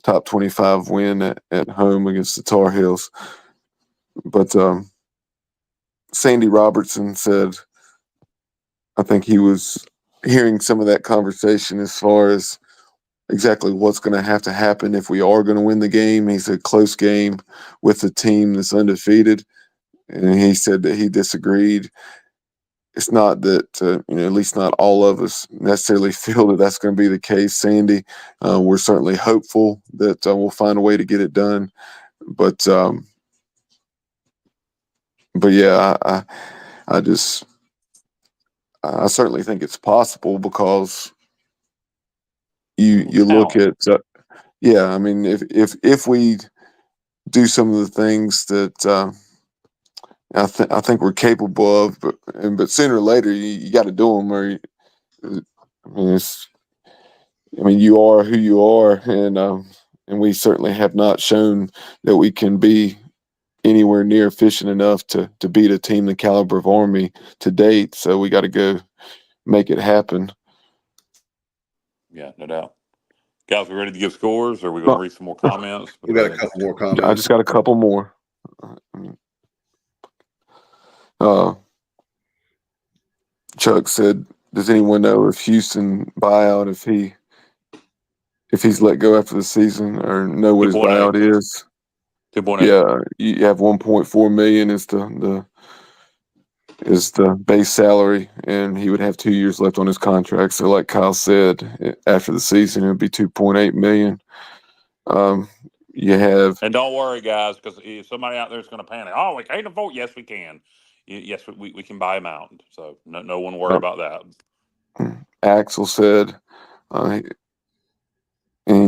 top 25 win at home against the Tar Heels. But Sandy Robertson said, I think he was hearing some of that conversation as far as exactly what's going to have to happen if we are going to win the game. He's a close game with a team that's undefeated. And he said that he disagreed. It's not that, at least not all of us necessarily feel that that's going to be the case, Sandy. We're certainly hopeful that we'll find a way to get it done. But yeah, I certainly think it's possible because you look at, if we do some of the things that I think we're capable of, but sooner or later you got to do them. You are who you are, and we certainly have not shown that we can be anywhere near efficient enough to beat a team the caliber of Army to date. So we got to go make it happen. Yeah, no doubt. Guys, we ready to give scores, or are we going to read some more comments? We got a couple more comments. I just got a couple more. Chuck said, "Does anyone know if Houston buyout if he's let go after the season, or know what his buyout is?" 2.8. Yeah, you have 1.4 million is the base salary, and he would have 2 years left on his contract. So, like Kyle said, after the season, it would be 2.8 million. You have, and don't worry, guys, because if somebody out there is going to panic, oh, we can't afford. Yes, we can. Yes, we can buy him out. So no one worry about that. Axel said, and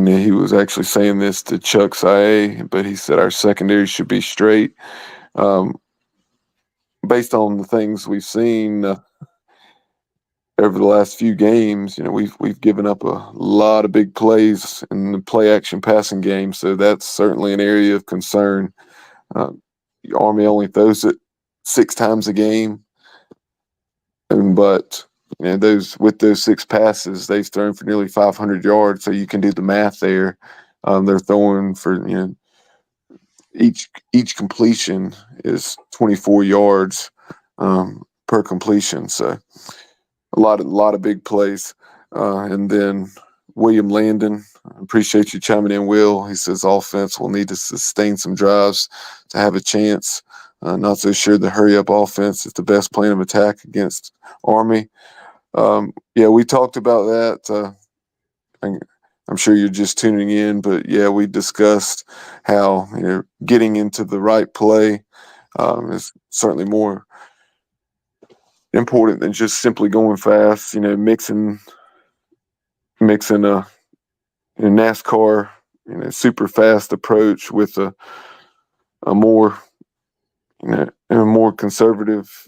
he was actually saying this to Chuck Sae, but he said our secondary should be straight. Based on the things we've seen over the last few games, we've given up a lot of big plays in the play action passing game, so that's certainly an area of concern. Army only throws it 6 times a game, but those 6 passes, they've thrown for nearly 500 yards. So you can do the math there. They're throwing for each completion is 24 yards per completion. So a lot of big plays. And then William Landon, appreciate you chiming in, Will. He says offense will need to sustain some drives to have a chance. Not so sure the hurry-up offense is the best plan of attack against Army. Yeah, we talked about that. I'm sure you're just tuning in, but yeah, we discussed how getting into the right play is certainly more important than just simply going fast. Mixing a NASCAR super fast approach with a more conservative,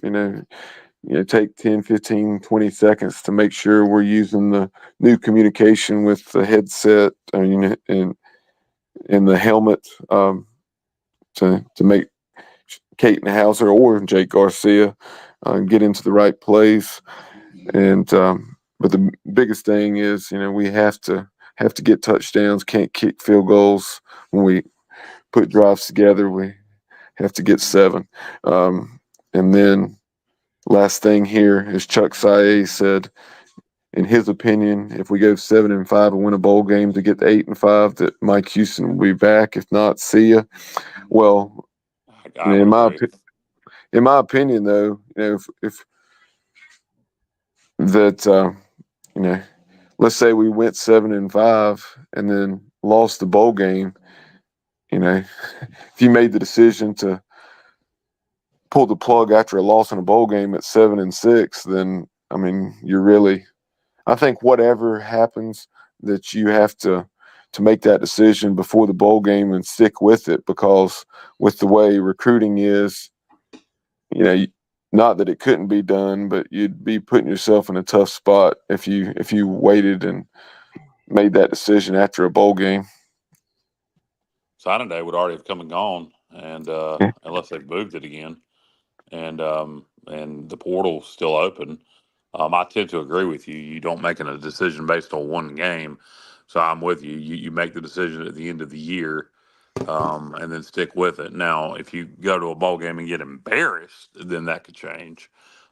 take 10, 15, 20 seconds to make sure we're using the new communication with the headset and the helmet to make Kate Hauser or Jake Garcia get into the right place. And but the biggest thing is, we have to get touchdowns. Can't kick field goals. When we put drives together, we have to get 7. And then last thing here is Chuck Sae said, in his opinion, if we go 7-5 and win a bowl game to get to 8-5, that Mike Houston will be back. If not, see ya. Well, in my opinion, though, if that let's say we went 7-5 and then lost the bowl game. If you made the decision to pull the plug after a loss in a bowl game at 7-6, then you're really. I think whatever happens, that you have to make that decision before the bowl game and stick with it, because with the way recruiting is, not that it couldn't be done, but you'd be putting yourself in a tough spot if you waited and made that decision after a bowl game. Signing day would already have come and gone, and unless they've moved it again, and the portal's still open. I tend to agree with you. You don't make a decision based on one game, so I'm with you. You make the decision at the end of the year, and then stick with it. Now, if you go to a bowl game and get embarrassed, then that could change.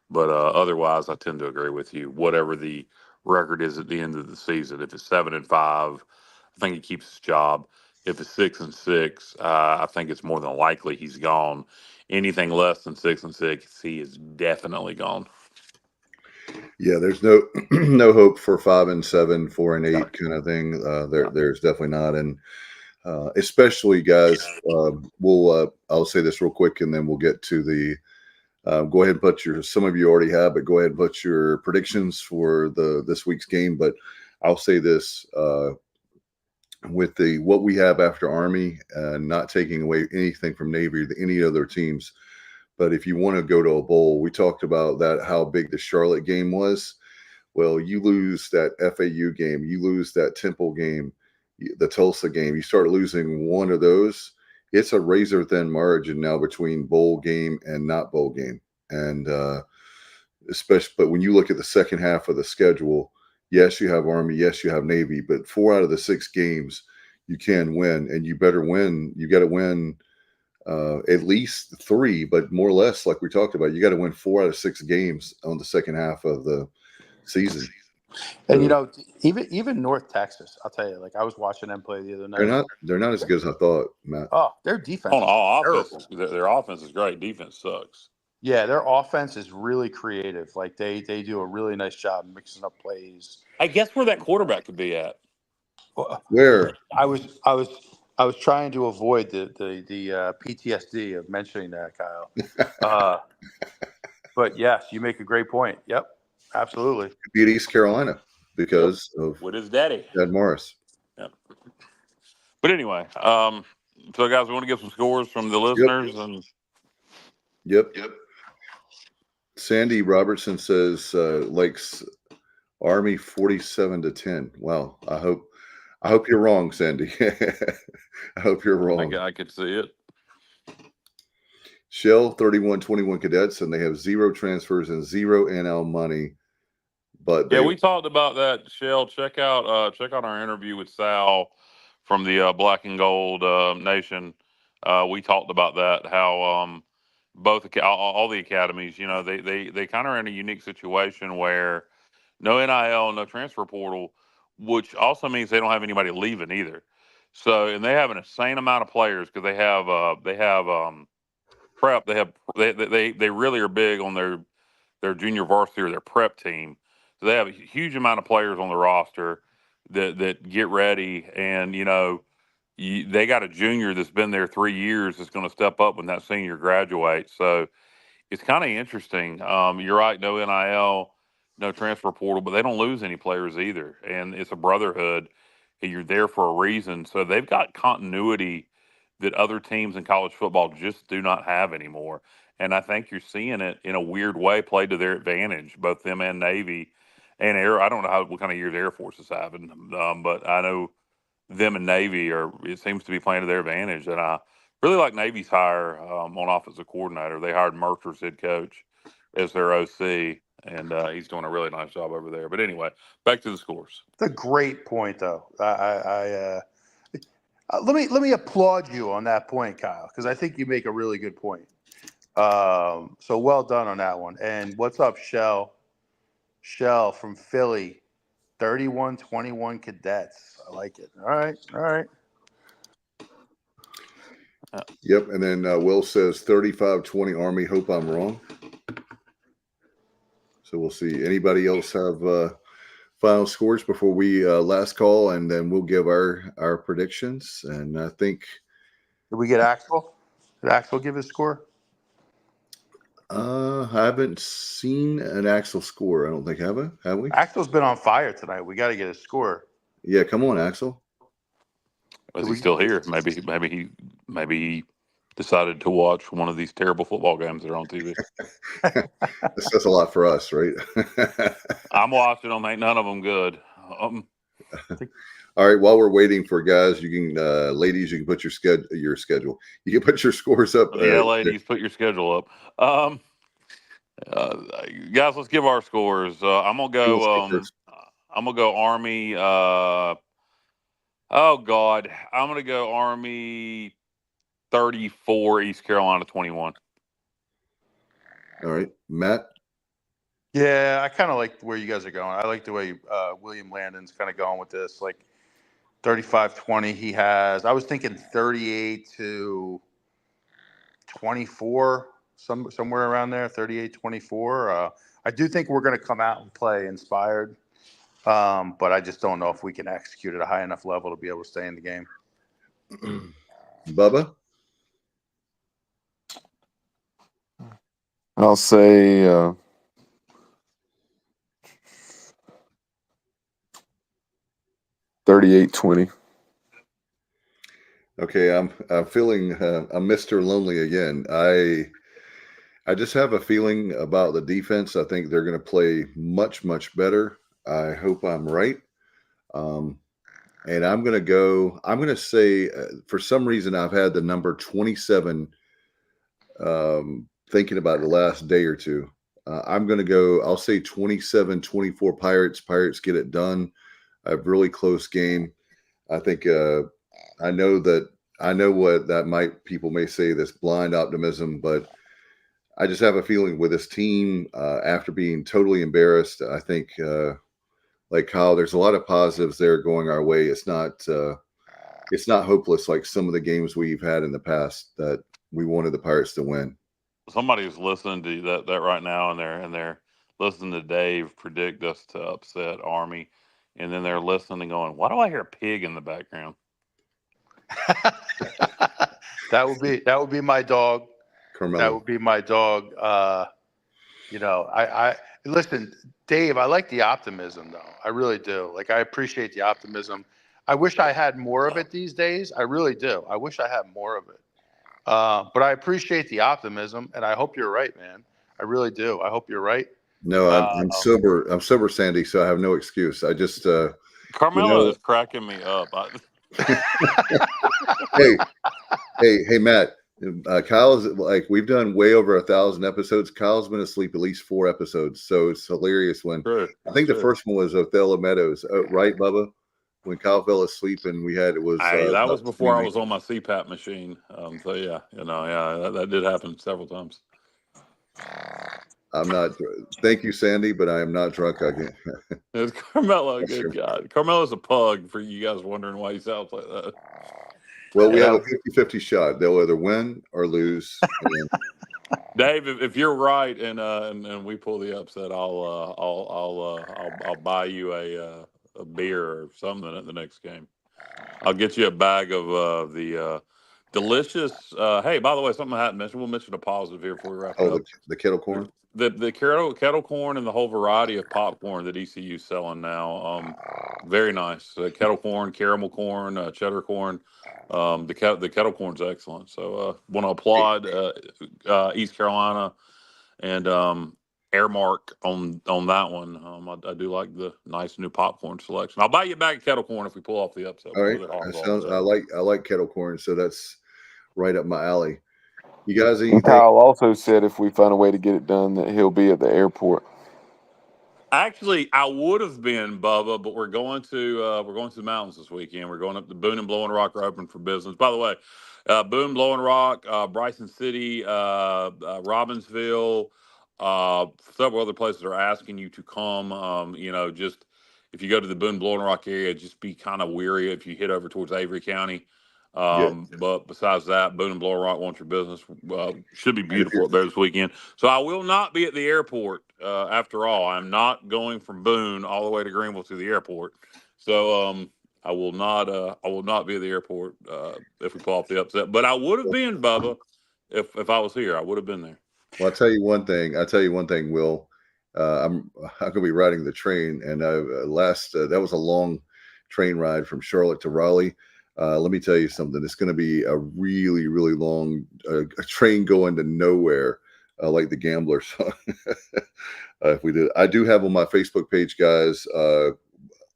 But otherwise, I tend to agree with you. Whatever the record is at the end of the season, if it's 7-5, I think he keeps his job. If it's 6-6, I think it's more than likely he's gone. Anything less than 6-6, he is definitely gone. Yeah, there's no hope for 5-7, 4-8 kind of thing. There's definitely not, and especially guys. I'll say this real quick, and then we'll get to the. Go ahead and put some of you already have, but go ahead and put your predictions for this week's game. But I'll say this with what we have after Army, not taking away anything from Navy or any other teams. But if you want to go to a bowl, we talked about that, how big the Charlotte game was. Well, you lose that FAU game, you lose that Temple game, the Tulsa game, you start losing one of those, it's a razor thin margin now between bowl game and not bowl game. And especially, but when you look at the second half of the schedule, Yes, you have Army. Yes, you have Navy. But 4 out of the 6 games you can win, and you better win. You got to win at least 3, but more or less, like we talked about, you got to win 4 out of 6 games on the second half of the season. And even North Texas, I'll tell you, like I was watching them play the other night. They're not as good as I thought, Matt. Oh, their defense. On all offense, their offense is great. Defense sucks. Yeah, their offense is really creative. Like they do a really nice job mixing up plays. I guess where that quarterback could be at. Where I was trying to avoid the PTSD of mentioning that, Kyle. But yes, you make a great point. Yep, absolutely. Beat East Carolina because of with his daddy, Dad Morris. Yep. But anyway, so guys, we want to get some scores from the listeners and. Yep. Sandy Robertson says likes Army 47-10. Wow. I hope you're wrong, Sandy. I hope you're wrong. I could see it. Shell 31-21 cadets, and they have 0 transfers and 0 NL money. But we talked about that. Shell, check out our interview with Sal from the Black and Gold Nation. We talked about that. How both all the academies, they kind of are in a unique situation where no NIL, no transfer portal, which also means they don't have anybody leaving either. So, and they have an insane amount of players because they have prep. They really are big on their junior varsity or their prep team. So they have a huge amount of players on the roster that get ready, and they got a junior that's been there 3 years that's going to step up when that senior graduates. So it's kind of interesting. You're right, no NIL, no transfer portal, but they don't lose any players either. And it's a brotherhood, and you're there for a reason. So they've got continuity that other teams in college football just do not have anymore. And I think you're seeing it in a weird way played to their advantage, both them and Navy and Air. I don't know what kind of years Air Force is having, but I know them and Navy it seems to be playing to their advantage. And I really like Navy's hire on offensive coordinator. They hired Mercer's head coach as their OC, and he's doing a really nice job over there. But anyway, back to the scores. It's a great point, though. Let me applaud you on that point, Kyle, because I think you make a really good point. So well done on that one. And what's up, Shell? Shell from Philly, 31-21 cadets. I like it. All right. Yep. And then Will says 35-20 Army. Hope I'm wrong. So we'll see. Anybody else have final scores before we last call, and then we'll give our predictions. And I think. Did we get Axel? Did Axel give his score? I haven't seen an Axel score. I don't think have we? Axel's been on fire tonight. We got to get his score. Yeah, come on, Axel. Is he still here? Maybe he decided to watch one of these terrible football games that are on TV. This says a lot for us, right? I'm watching them. Ain't none of them good. All right. While we're waiting for guys, you can, ladies, you can put your schedule. You can put your scores up. Yeah, ladies, put your schedule up. Guys, let's give our scores. I'm gonna go Army. Oh God, I'm gonna go Army 34, East Carolina 21. All right, Matt. Yeah, I kind of like where you guys are going. I like the way William Landon's kind of going with this. Like 35-20 he has. I was thinking 38-24, somewhere around there, 38-24. I do think we're going to come out and play inspired, but I just don't know if we can execute at a high enough level to be able to stay in the game. Bubba? I'll say 38-20. Okay, I'm feeling I'm Mr. Lonely again. I just have a feeling about the defense. I think they're going to play much, much better. I hope I'm right. And I'm going to say for some reason I've had the number 27 thinking about it the last day or two. I'm going to go, I'll say 27-24 Pirates. Pirates get it done. A really close game. I think I know what that people may say, this blind optimism, but I just have a feeling with this team after being totally embarrassed, I think like Kyle, there's a lot of positives there going our way. It's not hopeless like some of the games we've had in the past that we wanted the Pirates to win. Somebody's listening to that right now, and they're listening to Dave predict us to upset Army, and then they're listening and going, "Why do I hear a pig in the background?" That would be my dog. Carmelo. That would be my dog. I listen, Dave. I like the optimism, though. I really do. Like, I appreciate the optimism. I wish I had more of it these days. I really do. I wish I had more of it. But I appreciate the optimism, and I hope you're right, man. I really do. I hope you're right. No, I'm sober. I'm sober, Sandy, so I have no excuse. I just Carmelo is cracking me up. Hey, Matt. Kyle's like, we've done way over 1,000 episodes. Kyle's been asleep at least 4 episodes, so it's hilarious when I think the first one was Othello Meadows, right, Bubba? When Kyle fell asleep and that was before I was on my CPAP machine. So yeah, that did happen several times. I'm not. Thank you, Sandy, but I am not drunk again. It's Carmelo, good God. Carmelo's a pug, for you guys wondering why he sounds like that. Well, we have a 50-50 shot. They'll either win or lose. Dave, if you're right and we pull the upset, I'll buy you a beer or something at the next game. I'll get you a bag of the delicious. Hey, by the way, something I hadn't mentioned. We'll mention a positive here before we wrap it up. The kettle corn. The kettle corn and the whole variety of popcorn that ECU's selling now. Very nice. Kettle corn, caramel corn, cheddar corn. The kettle corn's excellent. So want to applaud East Carolina and Airmark on that one. I do like the nice new popcorn selection. I'll buy you a bag of kettle corn if we pull off the upset. All right. I like kettle corn, so that's right up my alley. You guys, Kyle also said if we find a way to get it done, that he'll be at the airport. Actually, I would have been, Bubba, but we're going to the mountains this weekend. We're going up to Boone and Blowing Rock are open for business. By the way, Boone, Blowing Rock, Bryson City, Robbinsville, several other places are asking you to come. Just if you go to the Boone, Blowing Rock area, just be kind of weary if you head over towards Avery County. But besides that, Boone and Blowing Rock wants your business. Should be beautiful up there this weekend. So I will not be at the airport. After all, I'm not going from Boone all the way to Greenville to the airport. So I will not be at the airport if we pull off the upset. But I would have been, Bubba, if I was here. I would have been there. Well, I'll tell you one thing, Will. I'm going to be riding the train, and that was a long train ride from Charlotte to Raleigh. Let me tell you something. It's going to be a really, really long a train going to nowhere, like the Gambler song. If we did, I do have on my Facebook page, guys.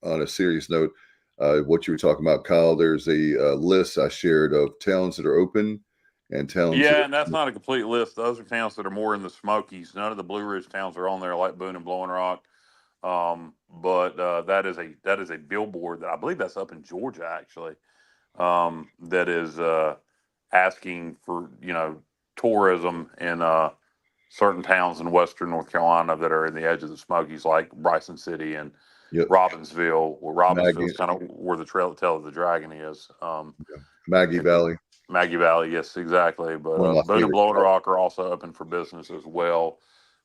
On a serious note, what you were talking about, Kyle. There's a list I shared of towns that are open and towns. Yeah, and that's not a complete list. Those are towns that are more in the Smokies. None of the Blue Ridge towns are on there, like Boone and Blowing Rock. But that is a billboard that I believe that's up in Georgia, actually. That is asking for tourism in certain towns in western North Carolina that are in the edge of the Smokies, like Bryson City and Robbinsville. Where Robbinsville is kind of where the Trail of the Dragon is. Maggie Valley. Maggie Valley, yes, exactly. But Boone and Blowing Rock are also open for business as well.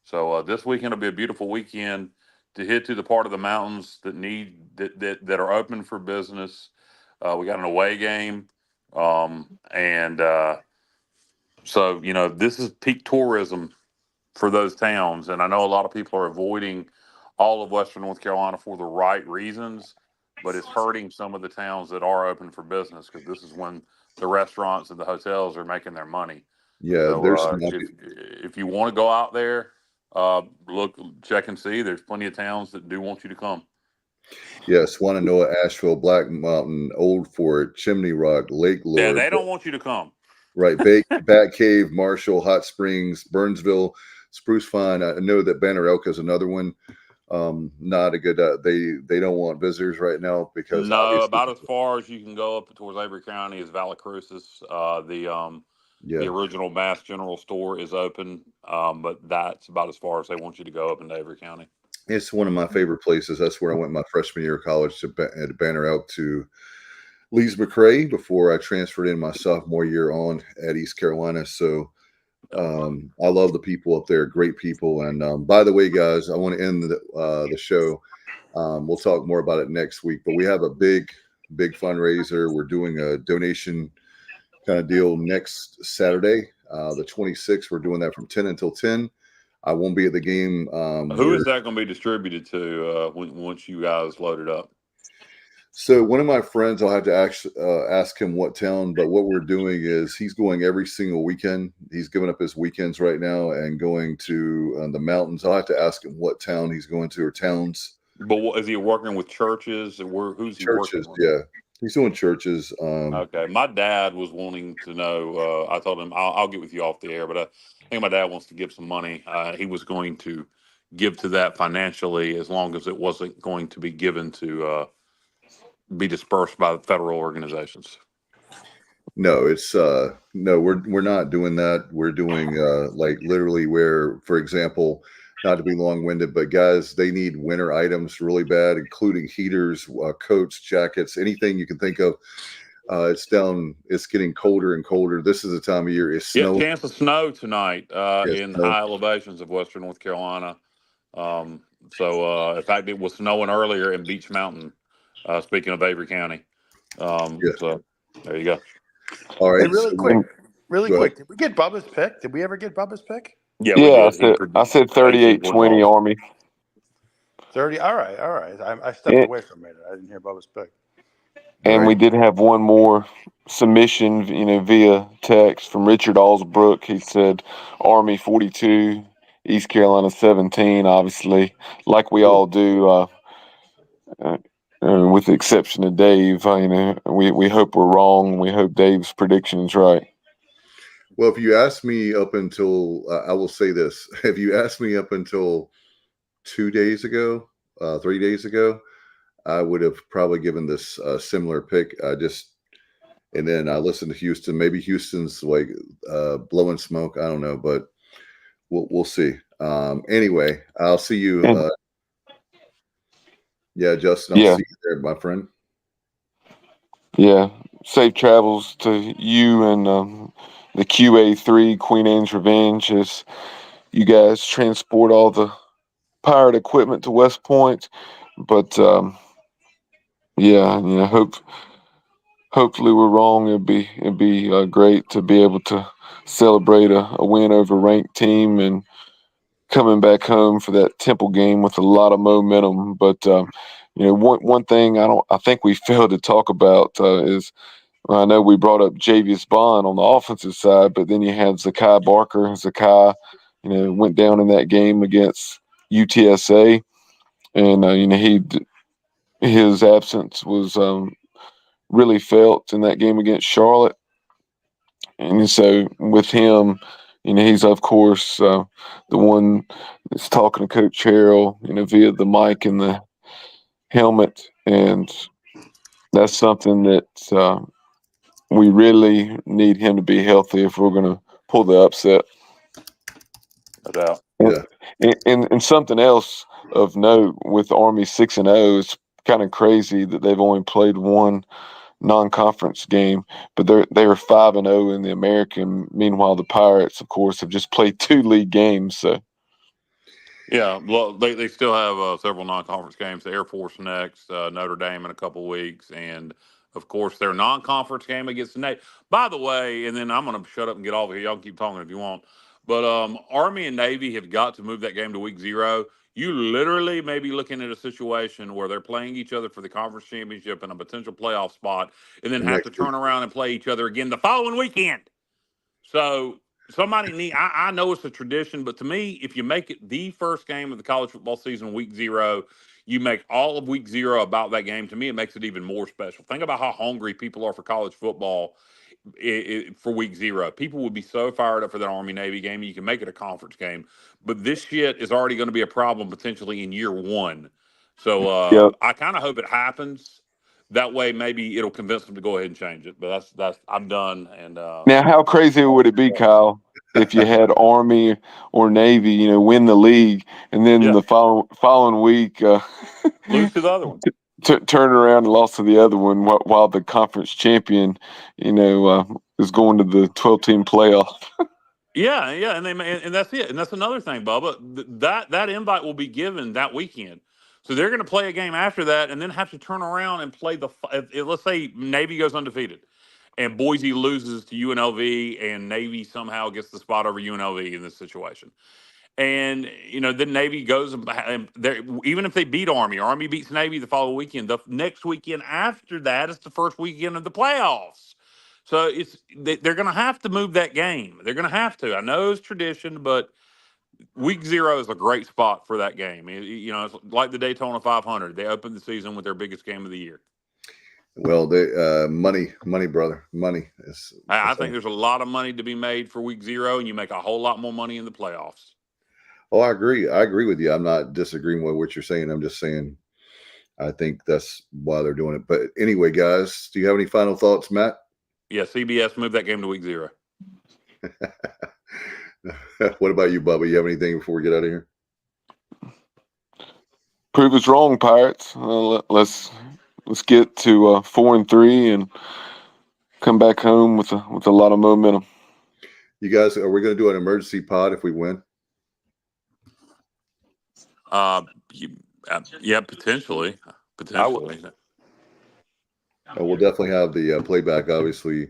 So this weekend will be a beautiful weekend to hit to the part of the mountains that are open for business. We got an away game, and so this is peak tourism for those towns. And I know a lot of people are avoiding all of Western North Carolina for the right reasons, but it's hurting some of the towns that are open for business because this is when the restaurants and the hotels are making their money. Yeah, so, if you want to go out there, look, check and see. There's plenty of towns that do want you to come. Yes, Wananoa, Asheville, Black Mountain, Old Fort, Chimney Rock, Lake Lure. Yeah, they don't want you to come. Right, Bat Cave, Marshall, Hot Springs, Burnsville. Spruce Fine. I know that Banner Elk is another one. Not a good. They don't want visitors right now because No, obviously, about as far as you can go up towards Avery County is Valley Crucis. The original Mass General Store is open, but that's about as far as they want you to go up into Avery County. It's one of my favorite places. That's where I went my freshman year of college at Banner Elk to Lees McRae before I transferred in my sophomore year on at East Carolina. So I love the people up there, great people. And by the way, guys, I want to end the show. We'll talk more about it next week, but we have a big fundraiser. We're doing a donation kind of deal next Saturday, the 26th. We're doing that from 10 until 10. I won't be at the game. Who is that going to be distributed to once you guys load it up? So one of my friends, I'll have to ask him what town, but what we're doing is he's going every single weekend. He's giving up his weekends right now and going to the mountains. I'll have to ask him what town he's going to or towns. But is he working with churches? Who's he working with? Yeah. He's doing churches. Okay. My dad was wanting to know. I told him, I'll get with you off the air, but I think my dad wants to give some money. He was going to give to that financially as long as it wasn't going to be given to be dispersed by the federal organizations. No, it's no, we're not doing that. We're doing like literally where, for example, not to be long-winded, but guys, they need winter items really bad, including heaters, coats, jackets, anything you can think of. It's getting colder and colder. This is the time of year. It's snow. Chance of snow tonight in high elevations of western North Carolina. In fact, it was snowing earlier in Beach Mountain. Speaking of Avery County. So there you go. All right. Hey, really quick. Did we get Bubba's pick? Did we ever get Bubba's pick? Yeah, we did. I said 38-20 Army. 30. All right. I stepped away from it. I didn't hear Bubba's pick. And we did have one more submission, via text from Richard Allsbrook. He said Army 42, East Carolina 17. Obviously, like we all do. With the exception of Dave, we hope we're wrong. We hope Dave's prediction is right. Well, if you ask me up until, I will say this, if you asked me up until 2 days ago, 3 days ago, I would have probably given this similar pick. And then I listened to Houston. Maybe Houston's like blowing smoke. I don't know, but we'll see. Anyway, I'll see you. Justin, I'll see you there, my friend. Yeah, safe travels to you and the QA3 Queen Anne's Revenge as you guys transport all the pirate equipment to West Point. But hopefully we're wrong. It'd be great to be able to celebrate a win over a ranked team and coming back home for that Temple game with a lot of momentum. But one thing I think we failed to talk about is, I know we brought up Javius Bond on the offensive side, but then you had Zakai Barker. Zakai, went down in that game against UTSA, and his absence was really felt in that game against Charlotte. And so with him, he's of course the one that's talking to Coach Harrell, via the mic and the helmet, and that's something that we really need him to be healthy if we're going to pull the upset. No doubt. Yeah. And something else of note with Army 6-0, it's kind of crazy that they've only played one non-conference game, but they were 5-0 in the American. Meanwhile, the Pirates, of course, have just played 2 league games. So, yeah, well, they still have several non-conference games. The Air Force next, Notre Dame in a couple of weeks, and of course their non-conference game against the Navy. By the way, and then I'm going to shut up and get off here. Y'all can keep talking if you want, but Army and Navy have got to move that game to week 0. You literally may be looking at a situation where they're playing each other for the conference championship and a potential playoff spot, and then have to turn around and play each other again the following weekend. So somebody I know it's a tradition, but to me, if you make it the first game of the college football season, week 0, you make all of week 0 about that game. To me, it makes it even more special. Think about how hungry people are for college football. for week 0. People would be so fired up for that Army Navy game. You can make it a conference game, but this shit is already going to be a problem potentially in year 1. So I kind of hope it happens. That way, maybe it'll convince them to go ahead and change it. But that's I'm done. And now, how crazy would it be, Kyle, if you had Army or Navy, win the league, and then the following week lose to the other one, turn around and lost to the other one, while the conference champion, is going to the 12-team playoff. Yeah, and that's it. And that's another thing, Bubba. That invite will be given that weekend. So they're going to play a game after that, and then have to turn around and play let's say Navy goes undefeated, and Boise loses to UNLV, and Navy somehow gets the spot over UNLV in this situation. And then Navy goes and even if they beat Army beats Navy the following weekend. The next weekend after that is the first weekend of the playoffs. So they're going to have to move that game. They're going to have to. I know it's tradition, but week 0 is a great spot for that game. It's like the Daytona 500. They opened the season with their biggest game of the year. Well, money, brother, money. I think there's a lot of money to be made for week 0, and you make a whole lot more money in the playoffs. Oh, I agree with you. I'm not disagreeing with what you're saying. I'm just saying I think that's why they're doing it. But anyway, guys, do you have any final thoughts, Matt? Yeah, CBS moved that game to week 0. What about you, Bubba? You have anything before we get out of here? Prove us wrong, Pirates. Let's get to 4-3 and come back home with a lot of momentum. You guys, are we going to do an emergency pod if we win? Yeah, potentially. We'll definitely have the playback, obviously,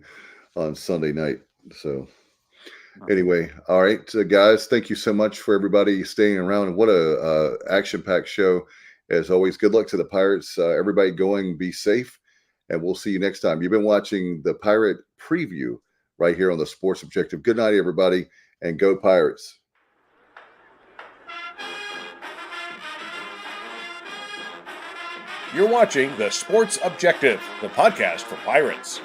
on Sunday night. So anyway, all right, guys, thank you so much for everybody staying around. What a action-packed show. As always, good luck to the Pirates. Everybody be safe, and we'll see you next time. You've been watching the Pirate Preview right here on the Sports Objective. Good night, everybody, and go Pirates. You're watching the Sports Objective, the podcast for Pirates.